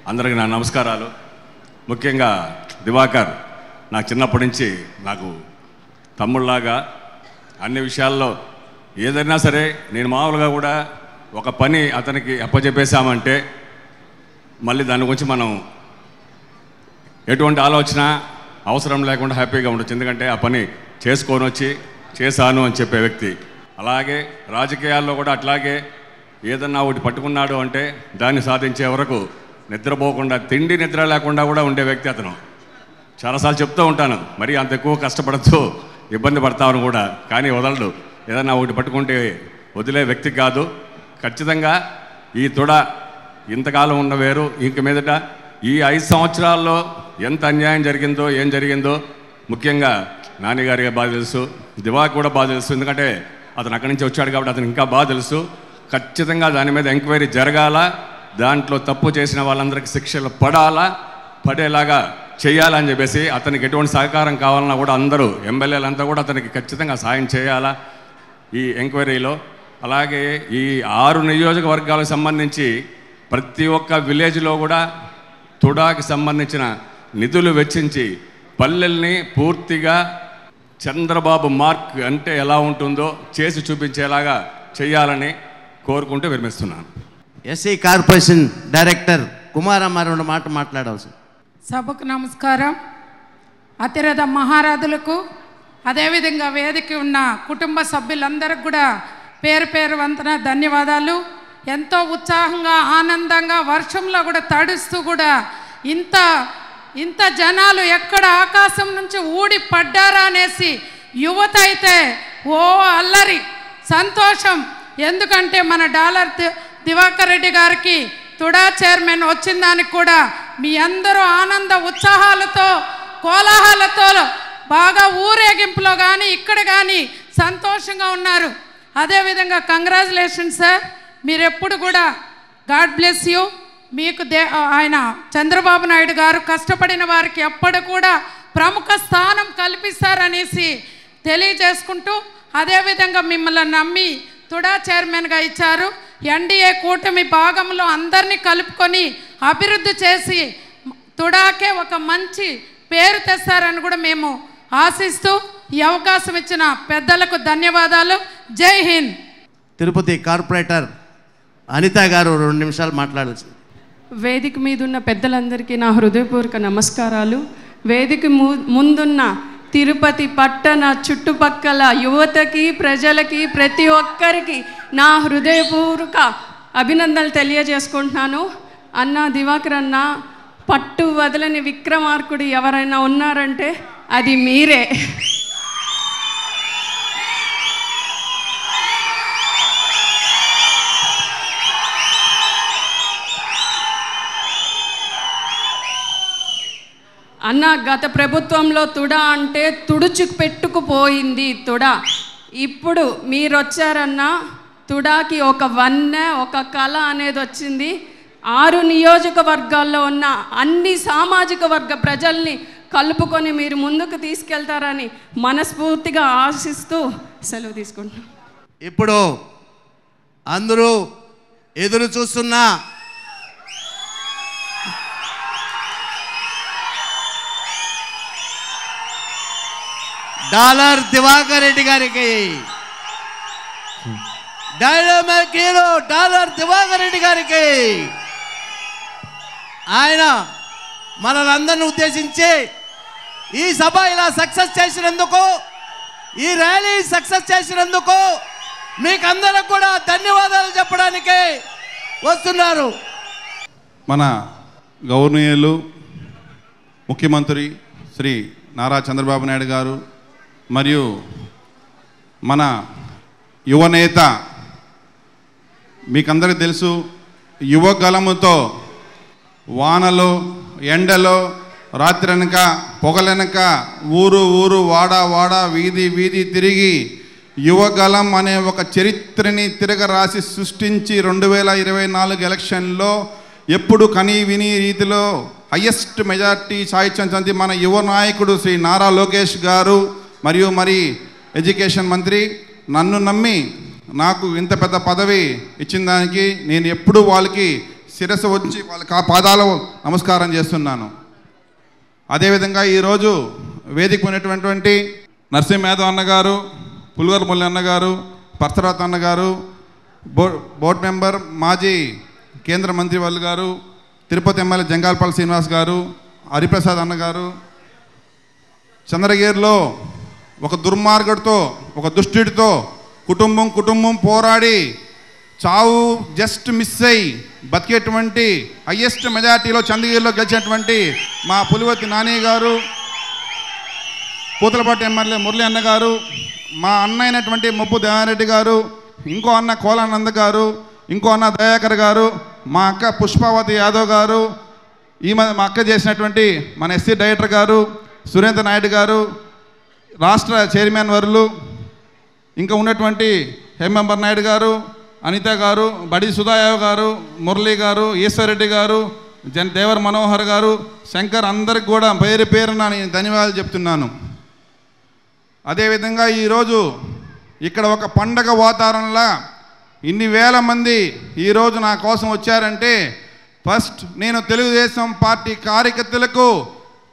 అందరికీ నా నమస్కారాలు. ముఖ్యంగా దివాకర్ నాకు చిన్నప్పటి నుంచి నాకు తమ్ముళ్ళలాగా అన్ని విషయాల్లో ఏదైనా సరే నేను మామూలుగా కూడా ఒక పని అతనికి అప్పచెప్పేశామంటే మళ్ళీ దాని గురించి మనం ఎటువంటి ఆలోచన అవసరం లేకుండా హ్యాపీగా ఉండొచ్చు. ఎందుకంటే ఆ పని చేసుకొని వచ్చి చేశాను అని చెప్పే వ్యక్తి. అలాగే రాజకీయాల్లో కూడా అట్లాగే ఏదన్నా ఒకటి పట్టుకున్నాడు అంటే దాన్ని సాధించే వరకు నిద్రపోకుండా, తిండి నిద్ర లేకుండా కూడా ఉండే వ్యక్తి అతను. చాలాసార్లు చెప్తూ ఉంటాను, మరి అంత ఎక్కువ కష్టపడుతూ ఇబ్బంది పడతామని కూడా, కానీ వదలడు. ఏదన్నా ఒకటి పట్టుకుంటే వదిలే వ్యక్తి కాదు. ఖచ్చితంగా ఈ తుడా ఇంతకాలం ఉన్న వేరు, ఇంక మీదట ఈ 5 సంవత్సరాల్లో ఎంత అన్యాయం జరిగిందో, ఏం జరిగిందో ముఖ్యంగా నాన్నగారికి బాగా తెలుసు, దివాకి కూడా బాగా తెలుసు. ఎందుకంటే అతను అక్కడి నుంచి వచ్చాడు కాబట్టి అతను ఇంకా బాగా తెలుసు. ఖచ్చితంగా దాని మీద ఎంక్వైరీ జరగాల, దాంట్లో తప్పు చేసిన వాళ్ళందరికీ శిక్షలు పడేలాగా చేయాలని చెప్పేసి అతనికి ఎటువంటి సహకారం కావాలన్నా కూడా అందరూ ఎమ్మెల్యేలంతా కూడా అతనికి ఖచ్చితంగా సాయం చేయాలా ఈ ఎంక్వైరీలో. అలాగే ఈ 6 నియోజకవర్గాలకు సంబంధించి ప్రతి ఒక్క విలేజ్లో కూడా తుడాకి సంబంధించిన నిధులు వెచ్చించి పల్లెల్ని పూర్తిగా చంద్రబాబు మార్క్ అంటే ఎలా ఉంటుందో చేసి చూపించేలాగా చేయాలని కోరుకుంటూ విరమిస్తున్నాను. ఎస్సీ కార్పొరేషన్ డైరెక్టర్ కుమారమ్మ 2 మాటలు మాట్లాడవచ్చు. సభకు నమస్కారం. అతిరథ మహారాజులకు అదేవిధంగా వేదిక ఉన్న కుటుంబ సభ్యులందరికీ కూడా పేరు పేరు వంతన ధన్యవాదాలు. ఎంతో ఉత్సాహంగా ఆనందంగా వర్షంలో కూడా తడుస్తూ కూడా ఇంత జనాలు ఎక్కడ ఆకాశం నుంచి ఊడి పడ్డారా అనేసి యువత అయితే ఓ అల్లరి సంతోషం. ఎందుకంటే మన డాలర్ దివాకర్ రెడ్డి గారికి తుడా చైర్మన్ వచ్చిన దానికి కూడా మీ అందరూ ఆనంద ఉత్సాహాలతో కోలాహలతో బాగా ఊరేగింపులో కానీ ఇక్కడ కానీ సంతోషంగా ఉన్నారు. అదేవిధంగా కంగ్రాచులేషన్స్ సార్. మీరు ఎప్పుడు కూడా గాడ్ బ్లెస్ యూ. మీకు ఆయన చంద్రబాబు నాయుడు గారు కష్టపడిన వారికి ఎప్పుడు కూడా ప్రముఖ స్థానం కల్పిస్తారనేసి తెలియజేసుకుంటూ, అదేవిధంగా మిమ్మల్ని నమ్మి తుడా చైర్మన్గా ఇచ్చారు. ఎన్డీఏ కూటమి భాగంలో అందరినీ కలుపుకొని అభివృద్ధి చేసి తుడాకే ఒక మంచి పేరు తెస్తారని కూడా మేము ఆశిస్తూ ఈ అవకాశం ఇచ్చిన పెద్దలకు ధన్యవాదాలు. జై హింద్. తిరుపతి కార్పొరేటర్ అనిత గారు 2 నిమిషాలు మాట్లాడాల్సింది. వేదిక మీద ఉన్న పెద్దలందరికీ నా హృదయపూర్వక నమస్కారాలు. వేదిక ముందున్న తిరుపతి పట్టణ చుట్టుపక్కల యువతకి ప్రజలకి ప్రతి ఒక్కరికి నా హృదయపూర్వక అభినందనలు తెలియజేసుకుంటున్నాను. అన్న దివాకర్ అన్న పట్టు వదలని విక్రమార్కుడు ఎవరైనా ఉన్నారంటే అది మీరే. అన్న గత ప్రభుత్వంలో తుడా అంటే తుడుచు పెట్టుకుపోయింది తుడా. ఇప్పుడు మీరు వచ్చారన్న తుడాకి ఒక వన్నె ఒక కళ అనేది వచ్చింది. 6 నియోజకవర్గాల్లో ఉన్న అన్ని సామాజిక వర్గ ప్రజల్ని కలుపుకొని మీరు ముందుకు తీసుకెళ్తారని మనస్ఫూర్తిగా ఆశిస్తూ సెలవు తీసుకుంటున్నాను. ఇప్పుడు అందరూ ఎదురు చూస్తున్న డాలర్ దివాకర్ రెడ్డి గారికి dynamic hero Dollar Diwakar Reddy గారికి ఆయన మనలందరిని ఉద్దేశించి ఈ సభ ఇలా సక్సెస్ చేసినందుకు, ఈ ర్యాలీ సక్సెస్ చేసినందుకు మీకు అందరికి కూడా ధన్యవాదాలు చెప్పడానికి వస్తున్నారు. మన గౌరవనీయులు ముఖ్యమంత్రి శ్రీ నారా చంద్రబాబు నాయుడు గారు మరియు మన యువనేత, మీకందరికీ తెలుసు, యువగలముతో వానలో ఎండలో రాత్రనక పొగలనక ఊరు ఊరు వాడ వాడ వీధి వీధి తిరిగి యువగలం అనే ఒక చరిత్రని తిరగరాసి సృష్టించి 2024 ఎలక్షన్లో ఎప్పుడు కనీ విని రీతిలో హయ్యెస్ట్ మెజార్టీ సాధించి మన యువ నాయకుడు శ్రీ నారా లోకేష్ గారు మరియు మరి ఎడ్యుకేషన్ మంత్రి నన్ను నమ్మి నాకు ఇంత పెద్ద పదవి ఇచ్చిన దానికి నేను ఎప్పుడూ వాళ్ళకి శిరస్సు వచ్చి వాళ్ళకి ఆ పాదాలు నమస్కారం చేస్తున్నాను. అదేవిధంగా ఈరోజు వేదిక ఉన్నటువంటి నరసింహ యాదవ్ అన్నగారు, పుల్గర్ ముల్లి అన్నగారు, పర్సరాత్ అన్నగారు, బోర్డు మెంబర్ మాజీ కేంద్ర మంత్రి వాళ్ళు గారు, తిరుపతి ఎమ్మెల్యే జంగాల్పల్లి శ్రీనివాస్ గారు, హరిప్రసాద్ అన్నగారు, చంద్రగిరిలో ఒక దుర్మార్గుడితో ఒక దుష్టుడితో కుటుంబం పోరాడి చావు జస్ట్ మిస్ అయ్యి బతికేటువంటి హయ్యెస్ట్ మెజార్టీలో చంద్రగిరిలో గెలిచినటువంటి మా పులివర్తి నాని గారు, పూతలపాటి ఎమ్మెల్యే మురళి అన్న గారు, మా అన్న అయినటువంటి ముప్పు దేవారెడ్డి గారు, ఇంకో అన్న కోలానంద్ గారు, ఇంకో అన్న దయాకర్ గారు, మా అక్క పుష్పావతి యాదవ్ గారు, మా అక్క చేసినటువంటి మన ఎస్సీ డైరెక్టర్ గారు సురేంద్ర నాయుడు గారు, రాష్ట్ర చైర్మన్ వర్లు, ఇంకా ఉన్నటువంటి హేమంబర్ నాయుడు గారు, అనిత గారు, బడి సుధాయావ్ గారు, మురళి గారు, ఈశ్వరెడ్డి గారు, దేవర్ మనోహర్ గారు, శంకర్, అందరికి కూడా పేరు పేరున నేను ధన్యవాదాలు చెప్తున్నాను. అదేవిధంగా ఈరోజు ఇక్కడ ఒక పండగ వాతావరణంలో ఇన్ని వేల మంది ఈరోజు నా కోసం వచ్చారంటే ఫస్ట్ నేను తెలుగుదేశం పార్టీ కార్యకర్తలకు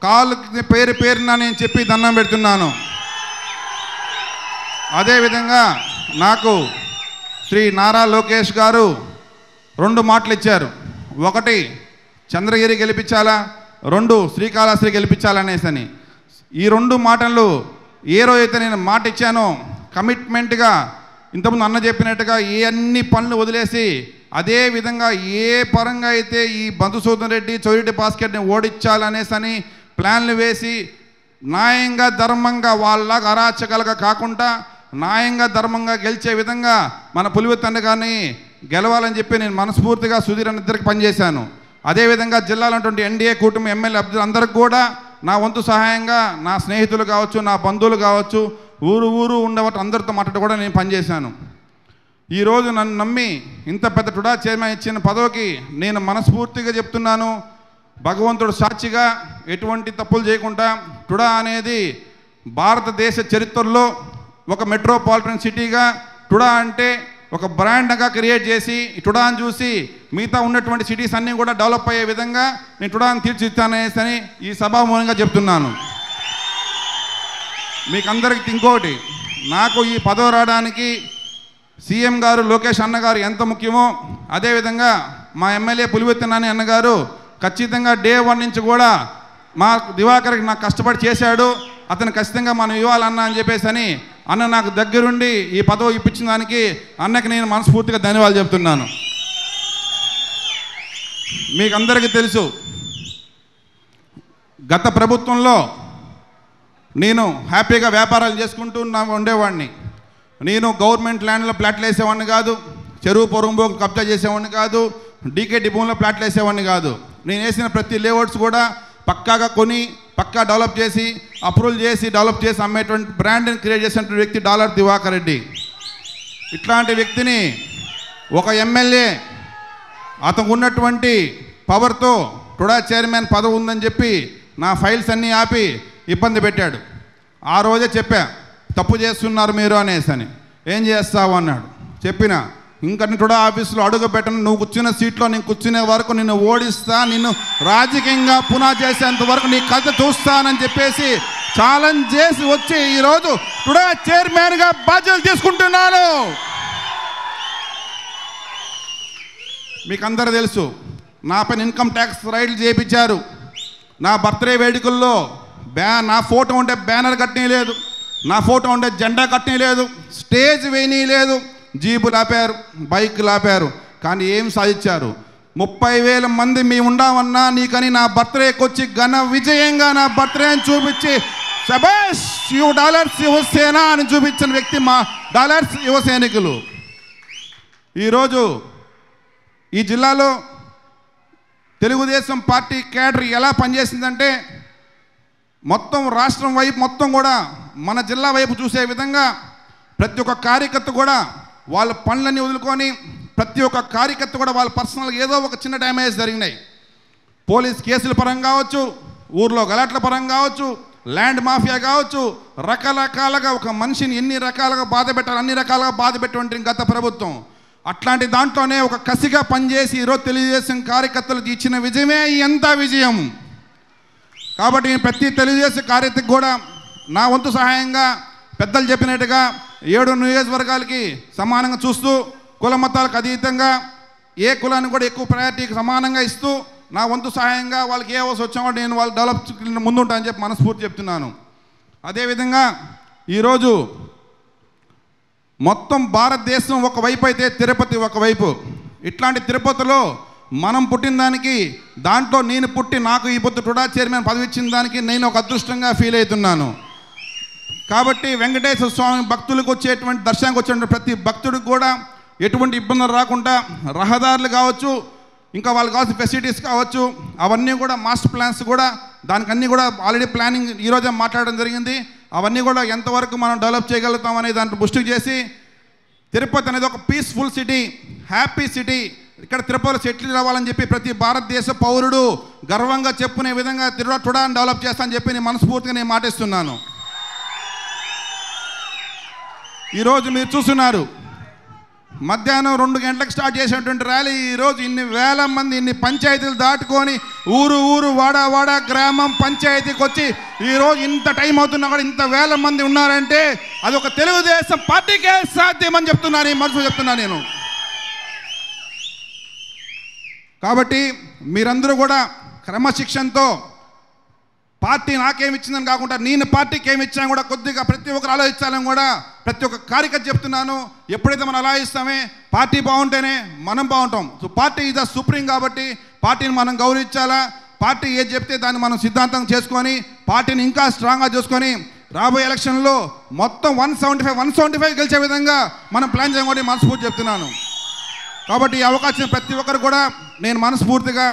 కాలు పేరు పేరున నేను చెప్పి దండం పెడుతున్నాను. అదేవిధంగా నాకు శ్రీ నారా లోకేష్ గారు 2 మాటలు ఇచ్చారు. ఒకటి, చంద్రగిరి గెలిపించాలా, 2 శ్రీకాళహస్తి గెలిపించాలనేసని. ఈ 2 మాటలు ఏ రోజైతే నేను మాట ఇచ్చానో కమిట్మెంట్గా ఇంతకుముందు అన్న చెప్పినట్టుగా ఏ అన్ని పనులు వదిలేసి అదే విధంగా ఏ పరంగా అయితే ఈ మధుసూదన్ రెడ్డి చౌరిటి భాస్కర్ని ఓడించాలనేసని ప్లాన్లు వేసి న్యాయంగా ధర్మంగా వాళ్ళలాగా అరాచకాలుగా కాకుండా న్యాయంగా ధర్మంగా గెలిచే విధంగా మన పులివెత్తన్న గారిని గెలవాలని చెప్పి నేను మనస్ఫూర్తిగా సుధీర్ అన్న ఇద్దరికి పనిచేశాను. అదేవిధంగా జిల్లాలో ఉన్నటువంటి ఎన్డీఏ కూటమి ఎమ్మెల్యే అభ్యర్థులు అందరికి కూడా నా వంతు సహాయంగా నా స్నేహితులు కావచ్చు, నా బంధువులు కావచ్చు, ఊరు ఉండేవాటి అందరితో మాట్లాడి కూడా నేను పనిచేశాను. ఈరోజు నన్ను నమ్మి ఇంత పెద్ద టుడా చైర్మన్ ఇచ్చిన పదవికి నేను మనస్ఫూర్తిగా చెప్తున్నాను, భగవంతుడు సాక్షిగా ఎటువంటి తప్పులు చేయకుండా టుడా అనేది భారతదేశ చరిత్రలో ఒక మెట్రోపాలిటన్ సిటీగా టుడా అంటే ఒక బ్రాండ్గా క్రియేట్ చేసి టుడాని చూసి మిగతా ఉన్నటువంటి సిటీస్ అన్నీ కూడా డెవలప్ అయ్యే విధంగా నేను టుడాని తీర్చిదిద్దానని ఈ సభామూలంగా చెప్తున్నాను. మీకు అందరికి ఇంకోటి, నాకు ఈ పదవి రావడానికి సీఎం గారు లోకేష్ అన్నగారు ఎంత ముఖ్యమో అదేవిధంగా మా ఎమ్మెల్యే పులివెత్తి నాని అన్నగారు ఖచ్చితంగా డే 1 నుంచి కూడా మా దివాకర్కి నాకు కష్టపడి చేశాడు, అతను ఖచ్చితంగా మనం ఇవ్వాలన్నా అని చెప్పేసి అని అన్న నాకు దగ్గరుండి ఈ పదవి ఇప్పించిన దానికి అన్నకి నేను మనస్ఫూర్తిగా ధన్యవాదాలు చెప్తున్నాను. మీకు అందరికీ తెలుసు, గత ప్రభుత్వంలో నేను హ్యాపీగా వ్యాపారాలు చేసుకుంటూ ఉండేవాడిని. నేను గవర్నమెంట్ ల్యాండ్లో ప్లాట్లు వేసేవాడిని కాదు, చెరువు పొరుగుబోకు కబ్జా చేసేవాడిని కాదు, డీకేటీ భూమిలో ప్లాట్లు వేసేవాడిని కాదు. నేను వేసిన ప్రతి లేఅవుట్స్ కూడా పక్కాగా కొని పక్కా డెవలప్ చేసి అప్రూవల్ చేసి డెవలప్ చేసి అమ్మేటువంటి బ్రాండ్ని క్రియేట్ చేసినటువంటి వ్యక్తి డాలర్ దివాకర్ రెడ్డి. ఇట్లాంటి వ్యక్తిని ఒక ఎమ్మెల్యే అతను ఉన్నటువంటి పవర్తో టుడా చైర్మన్ పదవి ఉందని చెప్పి నా ఫైల్స్ అన్నీ ఆపి ఇబ్బంది పెట్టాడు. ఆ రోజే చెప్పా, తప్పు చేస్తున్నారు మీరు అనేసని. ఏం చేస్తావు అన్నాడు. చెప్పిన ఇంకా టుడా ఆఫీసులో అడుగు పెట్టను, నువ్వు కూర్చున్న సీట్లో నేను కూర్చునే వరకు నిన్ను ఓడిస్తా, నిన్ను రాజకీయంగా పునాది చేసేంత వరకు నీ కథ చూస్తానని చెప్పేసి ఛాలెంజ్ చేసి వచ్చి ఈరోజు టుడా చైర్మన్గా బాధ్యతలు తీసుకుంటున్నాను. మీకు అందరూ తెలుసు, నా పైన ఇన్కమ్ ట్యాక్స్ రైడ్లు చేయించారు. నా బర్త్డే వేడుకల్లో నా ఫోటో ఉంటే బ్యానర్ కట్టనీ లేదు, నా ఫోటో ఉంటే జెండా కట్టనీ లేదు, స్టేజ్ వేయనీ లేదు, జీపులు ఆపారు, బైకులు ఆపారు. కానీ ఏం సాధించారు? 30,000 మంది మేము ఉండామన్నా నీకని నా బర్త్డేకి వచ్చి ఘన విజయంగా నా బర్త్డేని చూపించి శబాష్ యు డాలర్స్ యువసేన అని చూపించిన వ్యక్తి మా డాలర్స్ యువ సైనికులు. ఈరోజు ఈ జిల్లాలో తెలుగుదేశం పార్టీ క్యాడర్ ఎలా పనిచేసిందంటే మొత్తం రాష్ట్రం వైపు మొత్తం కూడా మన జిల్లా వైపు చూసే విధంగా ప్రతి ఒక్క కార్యకర్త కూడా వాళ్ళ పనులన్నీ వదులుకొని ప్రతి ఒక్క కార్యకర్త కూడా వాళ్ళ పర్సనల్గా ఏదో ఒక చిన్న డ్యామేజ్ జరిగినాయి. పోలీస్ కేసుల పరంగా కావచ్చు, ఊర్లో గలాట్ల పరంగా కావచ్చు, ల్యాండ్ మాఫియా కావచ్చు, రకరకాలుగా ఒక మనిషిని ఎన్ని రకాలుగా బాధ పెట్టాలి అన్ని రకాలుగా బాధ పెట్టిన గత ప్రభుత్వం. అట్లాంటి దాంట్లోనే ఒక కసిగా పనిచేసి ఈరోజు తెలుగుదేశం కార్యకర్తలకు ఇచ్చిన విజయమే ఎంత విజయం. కాబట్టి ప్రతి తెలుగుదేశం కార్యకర్తకు కూడా నా వంతు సహాయంగా పెద్దలు చెప్పినట్టుగా 7 నియోజకవర్గాలకి సమానంగా చూస్తూ కుల మతాలకు అతీతంగా ఏ కులాన్ని కూడా ఎక్కువ ప్రయారిటీకి సమానంగా ఇస్తూ నా వంతు సహాయంగా వాళ్ళకి ఏ అవసరం వచ్చామో నేను వాళ్ళు డెవలప్ ముందుంటానని చెప్పి మనస్ఫూర్తి చెప్తున్నాను. అదేవిధంగా ఈరోజు మొత్తం భారతదేశం ఒకవైపు అయితే తిరుపతి ఒకవైపు. ఇట్లాంటి తిరుపతిలో మనం పుట్టిన దానికి దాంట్లో నేను పుట్టి నాకు ఈ పొద్దు టుడా చైర్మన్ పదవి ఇచ్చిన దానికి నేను ఒక అదృష్టంగా ఫీల్ అవుతున్నాను. కాబట్టి వెంకటేశ్వర స్వామి భక్తులకు వచ్చేటువంటి దర్శనానికి వచ్చేటువంటి ప్రతి భక్తుడికి కూడా ఎటువంటి ఇబ్బందులు రాకుండా రహదారులు కావచ్చు, ఇంకా వాళ్ళకి కావాల్సిన ఫెసిలిటీస్ కావచ్చు, అవన్నీ కూడా మాస్టర్ ప్లాన్స్ కూడా దానికి అన్నీ కూడా ఆల్రెడీ ప్లానింగ్ ఈరోజే మాట్లాడడం జరిగింది. అవన్నీ కూడా ఎంతవరకు మనం డెవలప్ చేయగలుగుతాం అనే దాంట్లో దృష్టి చేసి తిరుపతి అనేది ఒక పీస్ఫుల్ సిటీ, హ్యాపీ సిటీ, ఇక్కడ తిరుపతిలో సెటిల్ రావాలని చెప్పి ప్రతి భారతదేశ పౌరుడు గర్వంగా చెప్పుకునే విధంగా టుడాని డెవలప్ చేస్తానని చెప్పి నేను మనస్ఫూర్తిగా నేను మాటిస్తున్నాను. ఈరోజు మీరు చూస్తున్నారు, మధ్యాహ్నం 2 గంటలకు స్టార్ట్ చేసినటువంటి ర్యాలీ ఈరోజు ఇన్ని వేల మంది ఇన్ని పంచాయతీలు దాటుకొని ఊరు వాడ గ్రామం పంచాయతీకి వచ్చి ఈరోజు ఇంత టైం అవుతున్నా కూడా ఇంత వేల మంది ఉన్నారంటే అది ఒక తెలుగుదేశం పార్టీకే సాధ్యమని చెప్తున్నాను, ఈ మనసు చెప్తున్నాను నేను. కాబట్టి మీరందరూ కూడా క్రమశిక్షణతో పార్టీ నాకేమి ఇచ్చిందని కాకుండా నేను పార్టీకి ఏమి ఇచ్చాను కూడా కొద్దిగా ప్రతి ఒక్కరు ఆలోచించాలని కూడా ప్రతి ఒక్క కార్యకర్త చెప్తున్నాను. ఎప్పుడైతే మనం ఆలోచిస్తామే పార్టీ బాగుంటేనే మనం బాగుంటాం. So party is the supreme కాబట్టి పార్టీని మనం గౌరవించాలా. పార్టీ ఏది చెప్తే దాన్ని మనం సిద్ధాంతం చేసుకొని పార్టీని ఇంకా స్ట్రాంగ్గా చూసుకొని రాబోయే ఎలక్షన్లో మొత్తం 175 గెలిచే విధంగా మనం ప్లాన్ చేయమని మనస్ఫూర్తి చెప్తున్నాను. కాబట్టి ఈ అవకాశం ప్రతి ఒక్కరు కూడా నేను మనస్ఫూర్తిగా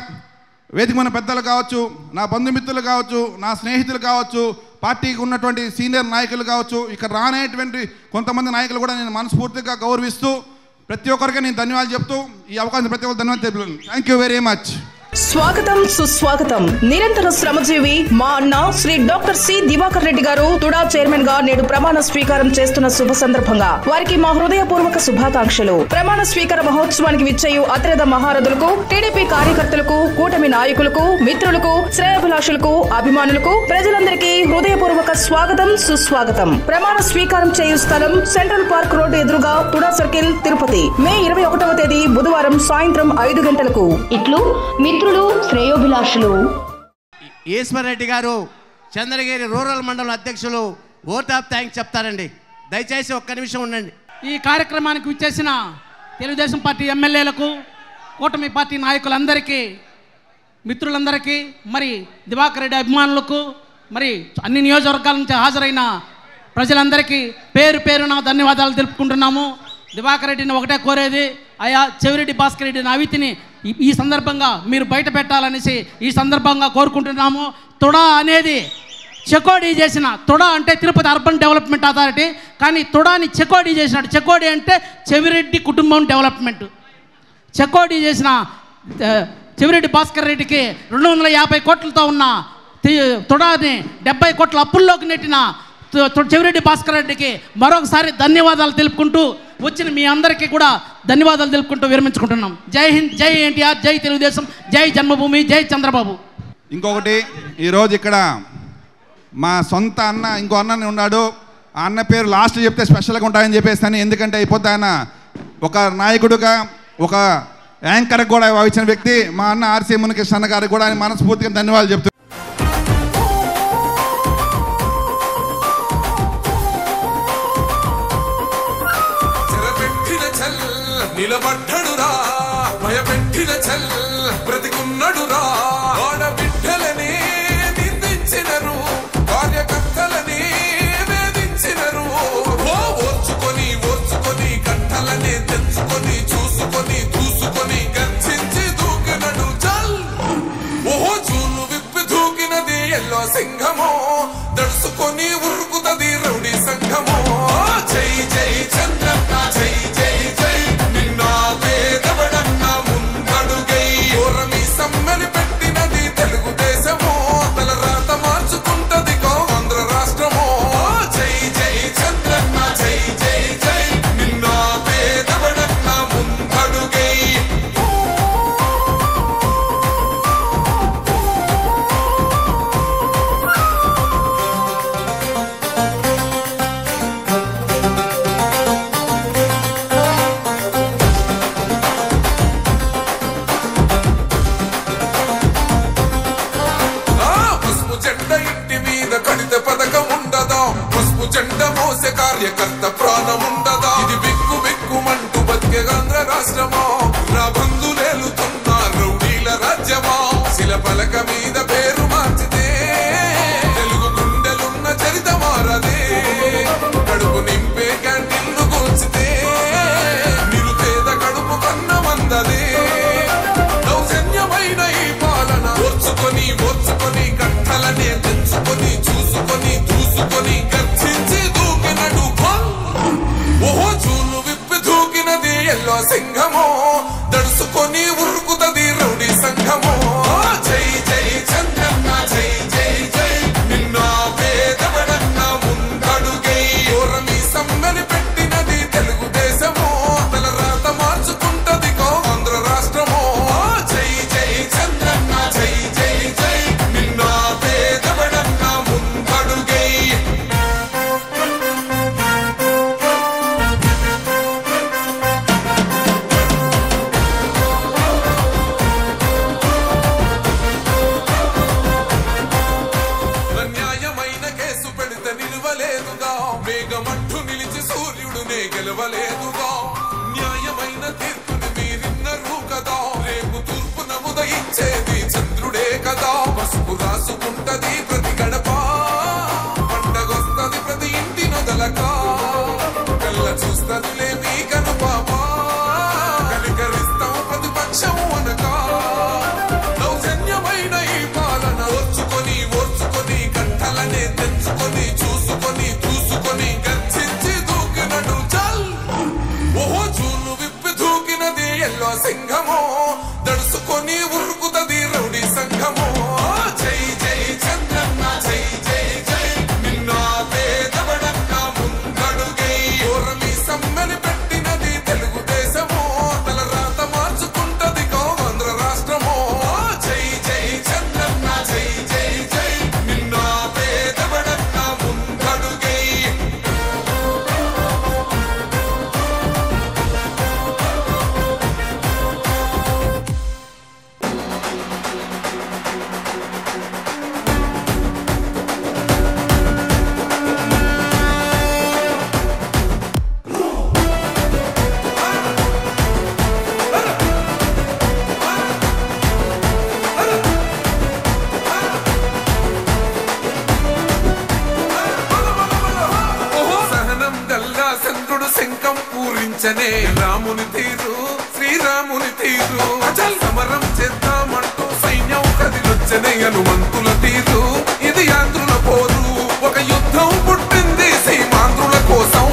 వేదిక మన పెద్దలు కావచ్చు, నా బంధుమిత్రులు కావచ్చు, నా స్నేహితులు కావచ్చు, పార్టీకి ఉన్నటువంటి సీనియర్ నాయకులు కావచ్చు, ఇక్కడ రానేటువంటి కొంతమంది నాయకులు కూడా నేను మనస్ఫూర్తిగా గౌరవిస్తూ ప్రతి ఒక్కరికి నేను ధన్యవాదాలు చెప్తూ ఈ అవకాశం ప్రతి ఒక్కరు ధన్యవాదాలు తెలుపుతున్నాను. Thank you very much. స్వాగతం సుస్వాగతం. నిరంతర శ్రమజీవి మా అన్న శ్రీ డాక్టర్ సి దివాకర్ రెడ్డి గారు తుడా చైర్మన్ గా నేడు ప్రమాణ స్వీకారం చేస్తున్న శుభ సందర్భంగా వారికి మా హృదయపూర్వక శుభాకాంక్షలు. ప్రమాణ స్వీకార మహోత్సవానికి విచ్చేయు అతిరథ మహారథులకు, టీడీపీ కార్యకర్తలకు, కూటమి నాయకులకు, మిత్రులకు, శ్రేయోభిలాషులకు, అభిమానులకు, ప్రజలందరికీ హృదయపూర్వక స్వాగతం సుస్వాగతం. ప్రమాణ స్వీకారం చేయు స్థలం సెంట్రల్ పార్క్ రోడ్డు ఎదురుగా తుడా సర్కిల్, తిరుపతి. మే 21వ తేదీ బుధవారం సాయంత్రం 5 గంటలకు. ఇట్లు మిత్రులు, శ్రేయోభిలాషులు. ఈశ్వర్ గారు చంద్రగిరి రూరల్ మండలం అధ్యక్షులు ఓట్ ఆఫ్ థ్యాంక్స్ చెప్తారండి. దయచేసి ఒక్క నిమిషం ఉండండి. ఈ కార్యక్రమానికి విచ్చేసిన తెలుగుదేశం పార్టీ ఎమ్మెల్యేలకు, కూటమి పార్టీ నాయకులందరికీ, మిత్రులందరికీ, మరి దివాకర్ రెడ్డి అభిమానులకు, మరి అన్ని నియోజకవర్గాల నుంచి హాజరైన ప్రజలందరికీ పేరు పేరున ధన్యవాదాలు తెలుపుకుంటున్నాము. దివాకర్ రెడ్డిని ఒకటే కోరేది, అయా చెవిరెడ్డి భాస్కర్ రెడ్డిని అవితిని ఈ సందర్భంగా మీరు బయట పెట్టాలనేసి ఈ సందర్భంగా కోరుకుంటున్నాము. తుడా అనేది చెకోడీ చేసిన, తుడా అంటే తిరుపతి అర్బన్ డెవలప్మెంట్ అథారిటీ, కానీ తుడాని చెకోడీ చేసినాడు. చెకోడీ అంటే చెవిరెడ్డి కుటుంబం డెవలప్మెంట్. చెకోడీ చేసిన చెవిరెడ్డి భాస్కర్ రెడ్డికి 250 కోట్లతో ఉన్న తుడాని 70 కోట్ల అప్పుల్లోకి నెట్టిన చెవిరెడ్డి భాస్కర్ రెడ్డికి మరొకసారి ధన్యవాదాలు తెలుపుకుంటూ వచ్చిన మీ అందరికీ కూడా ధన్యవాదాలు తెలుపుకుంటూ విరమించుకుంటున్నాం. జై హింద్, జై ఎన్టీఆర్, జై తెలుగుదేశం, జై జన్మభూమి, జై చంద్రబాబు. ఇంకొకటి, ఈరోజు ఇక్కడ మా సొంత అన్న ఇంకో అన్న ఉన్నాడు. ఆ అన్న పేరు లాస్ట్ చెప్తే స్పెషల్గా ఉంటాయని చెప్పేస్తాను. ఎందుకంటే అయిపోతే ఆయన ఒక నాయకుడుగా, ఒక యాంకర్ కూడా ఇచ్చిన వ్యక్తి మా అన్న ఆర్సీ మునికృష్ణ గారికి కూడా ఆయన మనస్ఫూర్తిగా ధన్యవాదాలు చెప్తున్నాను. నిలబడ్డడురా భయపెట్టిన చల్ బ్రతికున్నడురా ఆడబిడ్డలని నిందించినరు, కార్యకర్తలని వేధించినరు. ఓర్చుకొని ఓర్చుకొని కట్టలని తెంచుకొని చూసుకొని దూసుకొని గర్జించి దూకినడు చల్. ఓహో చూలు విప్పి దూకినది ఎల్లో సింహమో, దడుసుకొని ఉరుకుతది రౌడీ సంఘమో. జై జై చంద్రన్న, జై జై జై నిన్న వేదవడన్న ముందడుగై ఓరమి సమ్మెలి పెట్టినది తెలుగుదేశమో, తల రాత మార్చుకుంటది ఆంధ్ర రాష్ట్రమో. జై జై చంద్రన్న, జై జై జై నిన్న వేదవడన్న ముందడుగై. జెండా మోసే కార్యకర్త ప్రాణముండదా? ఇది బిక్కు బిక్కుమంటూ బతికే ఆంధ్ర రాష్ట్రమా, నా బంధులేలుతున్న రౌడీల రాజ్యమా. శిల పలక మీద పేరు మార్చితే తెలుగు గుండెలున్న చరిత మారదే, కడుపు నింపే క్యాంటీన్లు కూల్చితే నిరుపేద కడుపు కన్న మందదే. దౌర్జన్యమైన ఈ పాలన ఓర్చుకొని ఓర్చుకొని కట్టలనే తెంచుకొని చూసుకొని దూసుకొని గర్జించి దూకినడు. ఓహో చూలు విప్పి దూకినది ఎల్లో సింహమో, దడుసుకొని ఉరుకుతది రౌడీ సంఘమో. జై జై చంద్రన్న, జై జై జై నిన్న పేదవడన్న ముందడుగై ఓరమి సమ్మెని పెట్టినది తెలుగుదేశమో, తల రాత మార్చుకుంటది ఆంధ్ర రాష్ట్రమో. జై జై చంద్రన్న, జై జై జై నిన్న పేదవడన్న ఇవ్వలేదుగా న్యాయమైన తీర్పుని మీరిన్నరు కదా రేపు తూర్పున ఉదయించేది చంద్రుడే కదా పసుపు రాసుకుంటది ప్రతి గడప పండగొస్తది ప్రతి ఇంటి నొదలక కళ్ళ చూస్తదిలే మీ కనుపాప కలికరిస్తాం ప్రతిపక్షం అనక దౌర్జన్యమైన ఈ పాలన ఓర్చుకొని గంటలనే తెంచుకొని చూసుకొని దూసుకొని గర్జించి దూకినడు చల్ ఓహో చూలు విప్పి దూకినది ఎల్లో సింహమో దడుసుకొని ఉరుకుతది రౌడీ సంఘమో జై జై చంద్రన్న జై జై జై నిన్న పేదవడన్న ముందడుగై ఓరమి సమ్మెని పెట్టినది తెలుగుదేశమో తల రాత మార్చుకుంటది ఆంధ్ర రాష్ట్రమో జై జై చంద్రన్న జై జై జై నిన్న పేదవడన్న ముందడుగై సహనం గల్లా చంద్రుడు శంఖం పూరించనే రాముని తీరు శ్రీరాముని తీరు అచల్ సమరం చేద్దామంటూ సైన్యం కదిలొచ్చనే హనుమంతుల తీరు ఇది ఆంధ్రుల పోరు ఒక యుద్ధం పుట్టింది సీమాంధ్రుల కోసం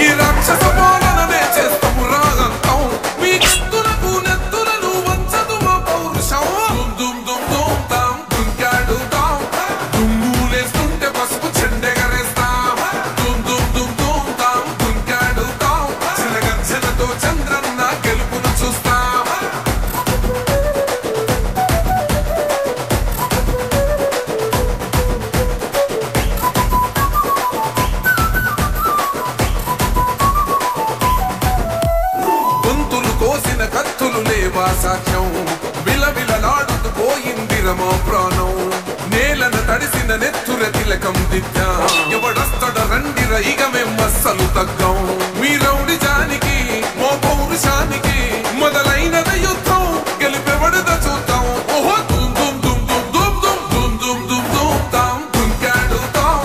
ఈ రాక్షస పాలననే చేస్తాము రాగంతం మీ కత్తులకు నెత్తులను వంచదు మా పౌరుషం దుమ్ దుమ్ దుమ్ దుమ్ తాం దుంకాడుతాం దుమ్ములేస్తుంటే పసుపు చెండెగరేస్తాం దుమ్ దుమ్ దుమ్ దుమ్ తాం దుంకాడుతాం చిరగర్జనతో చంద్రన్న గెలుపును చూస్తాం గొంతులు కోసిన కత్తులు లేవా సాక్ష్యం విలవిలలాడుతూ పోయింది రమా ప్రాణం నేలను తడిసిన నెత్తుర తిలకం దిద్దా ఎవడొస్తడ రండిర ఇక మేం అస్సలు తగ్గం మీ రౌడి జానికి మో పౌరుషానికి మొదలైనద యుద్ధం గెలిపెవడద చూద్దాం ఓహో దుమ్ దుమ్ దుమ్ దుమ్ దుమ్ దుమ్ దుమ్ దుమ్ దుమ్ తాం దుంకాడుతాం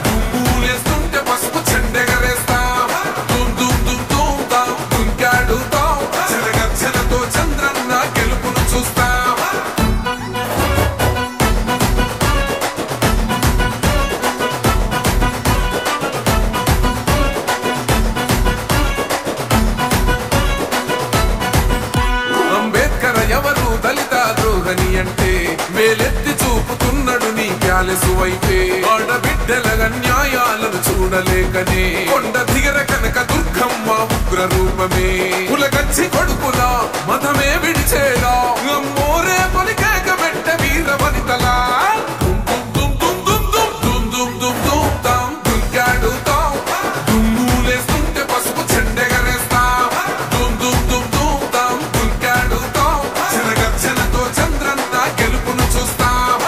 దుమ్ములేస్తుంటే పసుపు చెండెగరేస్తాం దుమ్ దుమ్ దుమ్ దుమ్ తాం దుంకాడుతాం చిరగర్జనతో చంద్రన్న గెలుపును చూస్తాం అంబేద్కర్ ఎవరు దళిత ద్రోహని అంటే వేలెత్తి చూపుతున్నాడు నీ ప్యాలెసు వైపే ఆడబిడ్డల న్యాయాలను చూడలేకనే కొండ దిగర కనక దుర్గమ్మ ఉగ్ర రూపమే కులగచ్చి కొడుకుల మతమే విడిచేలా అమ్మోరే పలికేక పెట్ట వీర వనితలా దుమ్ దుమ్ దుమ్ దుమ్ దుమ్ దుమ్ దుమ్ దుమ్ తాం దుంకాడుతాం దుమ్ములేస్తుంటే పసుపు చెండెగరేస్తాం దుమ్ దుమ్ దుమ్ దుమ్ తాం దుంకాడుతాం చిరగర్జనతో చంద్రన్న గెలుపును చూస్తాం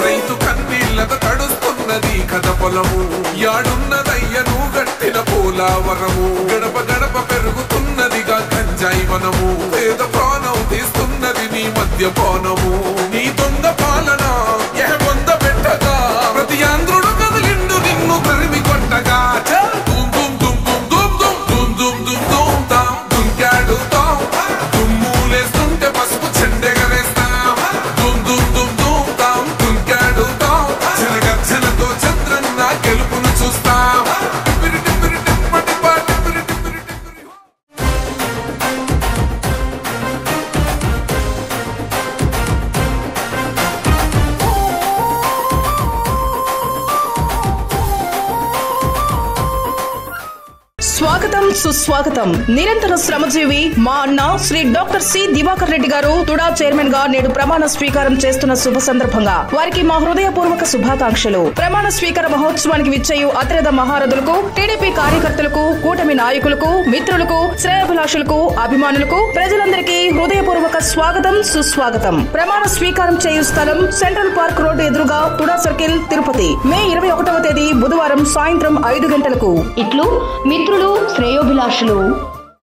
రైతు కన్నీళ్లతో తడుస్తున్నది కథ పొలము యాడున్నదయ్యను గట్టిన పోలావరము గడప గడప పెరుగుతున్నదిగా గంజాయి వనము పేద ప్రాణం తీస్తున్నది నీ మద్యపానము నీ దొంగ పాలన ఎహబొంద పెట్టగా ప్రతి ఆంధ్రుడు కదిలిండు నిన్ను తరిమి కొట్టగా దుమ్ దుమ్ దుమ్ దుమ్ దుమ్ దుమ్ దుమ్ దుమ్ దుమ్ తాం దుంకాడుతాం దుమ్ములేస్తుంటే పసుపు చెండెగరేస్తాం దుమ్ దుమ్ దుమ్ దుమ్ తాం దుంకాడుతాం చిరగర్జనతో చంద్రన్న గెలుపును చూస్తాం టిప్పిరి టిప్పిరి టిప్పటి పాటి టిప్పిరి టిప్పిరి టిప్పిరి స్వాగతం సుస్వాగతం. నిరంతర శ్రమజీవి మా అన్న శ్రీ డాక్టర్ సి దివాకర్ రెడ్డి గారు తుడా చైర్మన్ గా నేడు ప్రమాణ స్వీకారం చేస్తున్న శుభ సందర్భంగా వారికి మా హృదయపూర్వక శుభాకాంక్షలు. ప్రమాణ స్వీకార మహోత్సవానికి విచ్చేయు అతిరథ మహారథులకు, టీడీపీ కార్యకర్తలకు, కూటమి కూటమి నాయకులకు, మిత్రులకు, శ్రేయోభిలాషులకు, అభిమానులకు, ప్రజలందరికీ హృదయపూర్వక స్వాగతం, సుస్వాగతం. ప్రమాణ స్వీకారం చేయు స్థలం సెంట్రల్ పార్క్ రోడ్డు ఎదురుగా తుడా సర్కిల్, తిరుపతి. మే 21వ తేదీ బుధవారం సాయంత్రం 5 గంటలకు. ఇట్లు మిత్రులు, శ్రేయోభిలాషులు.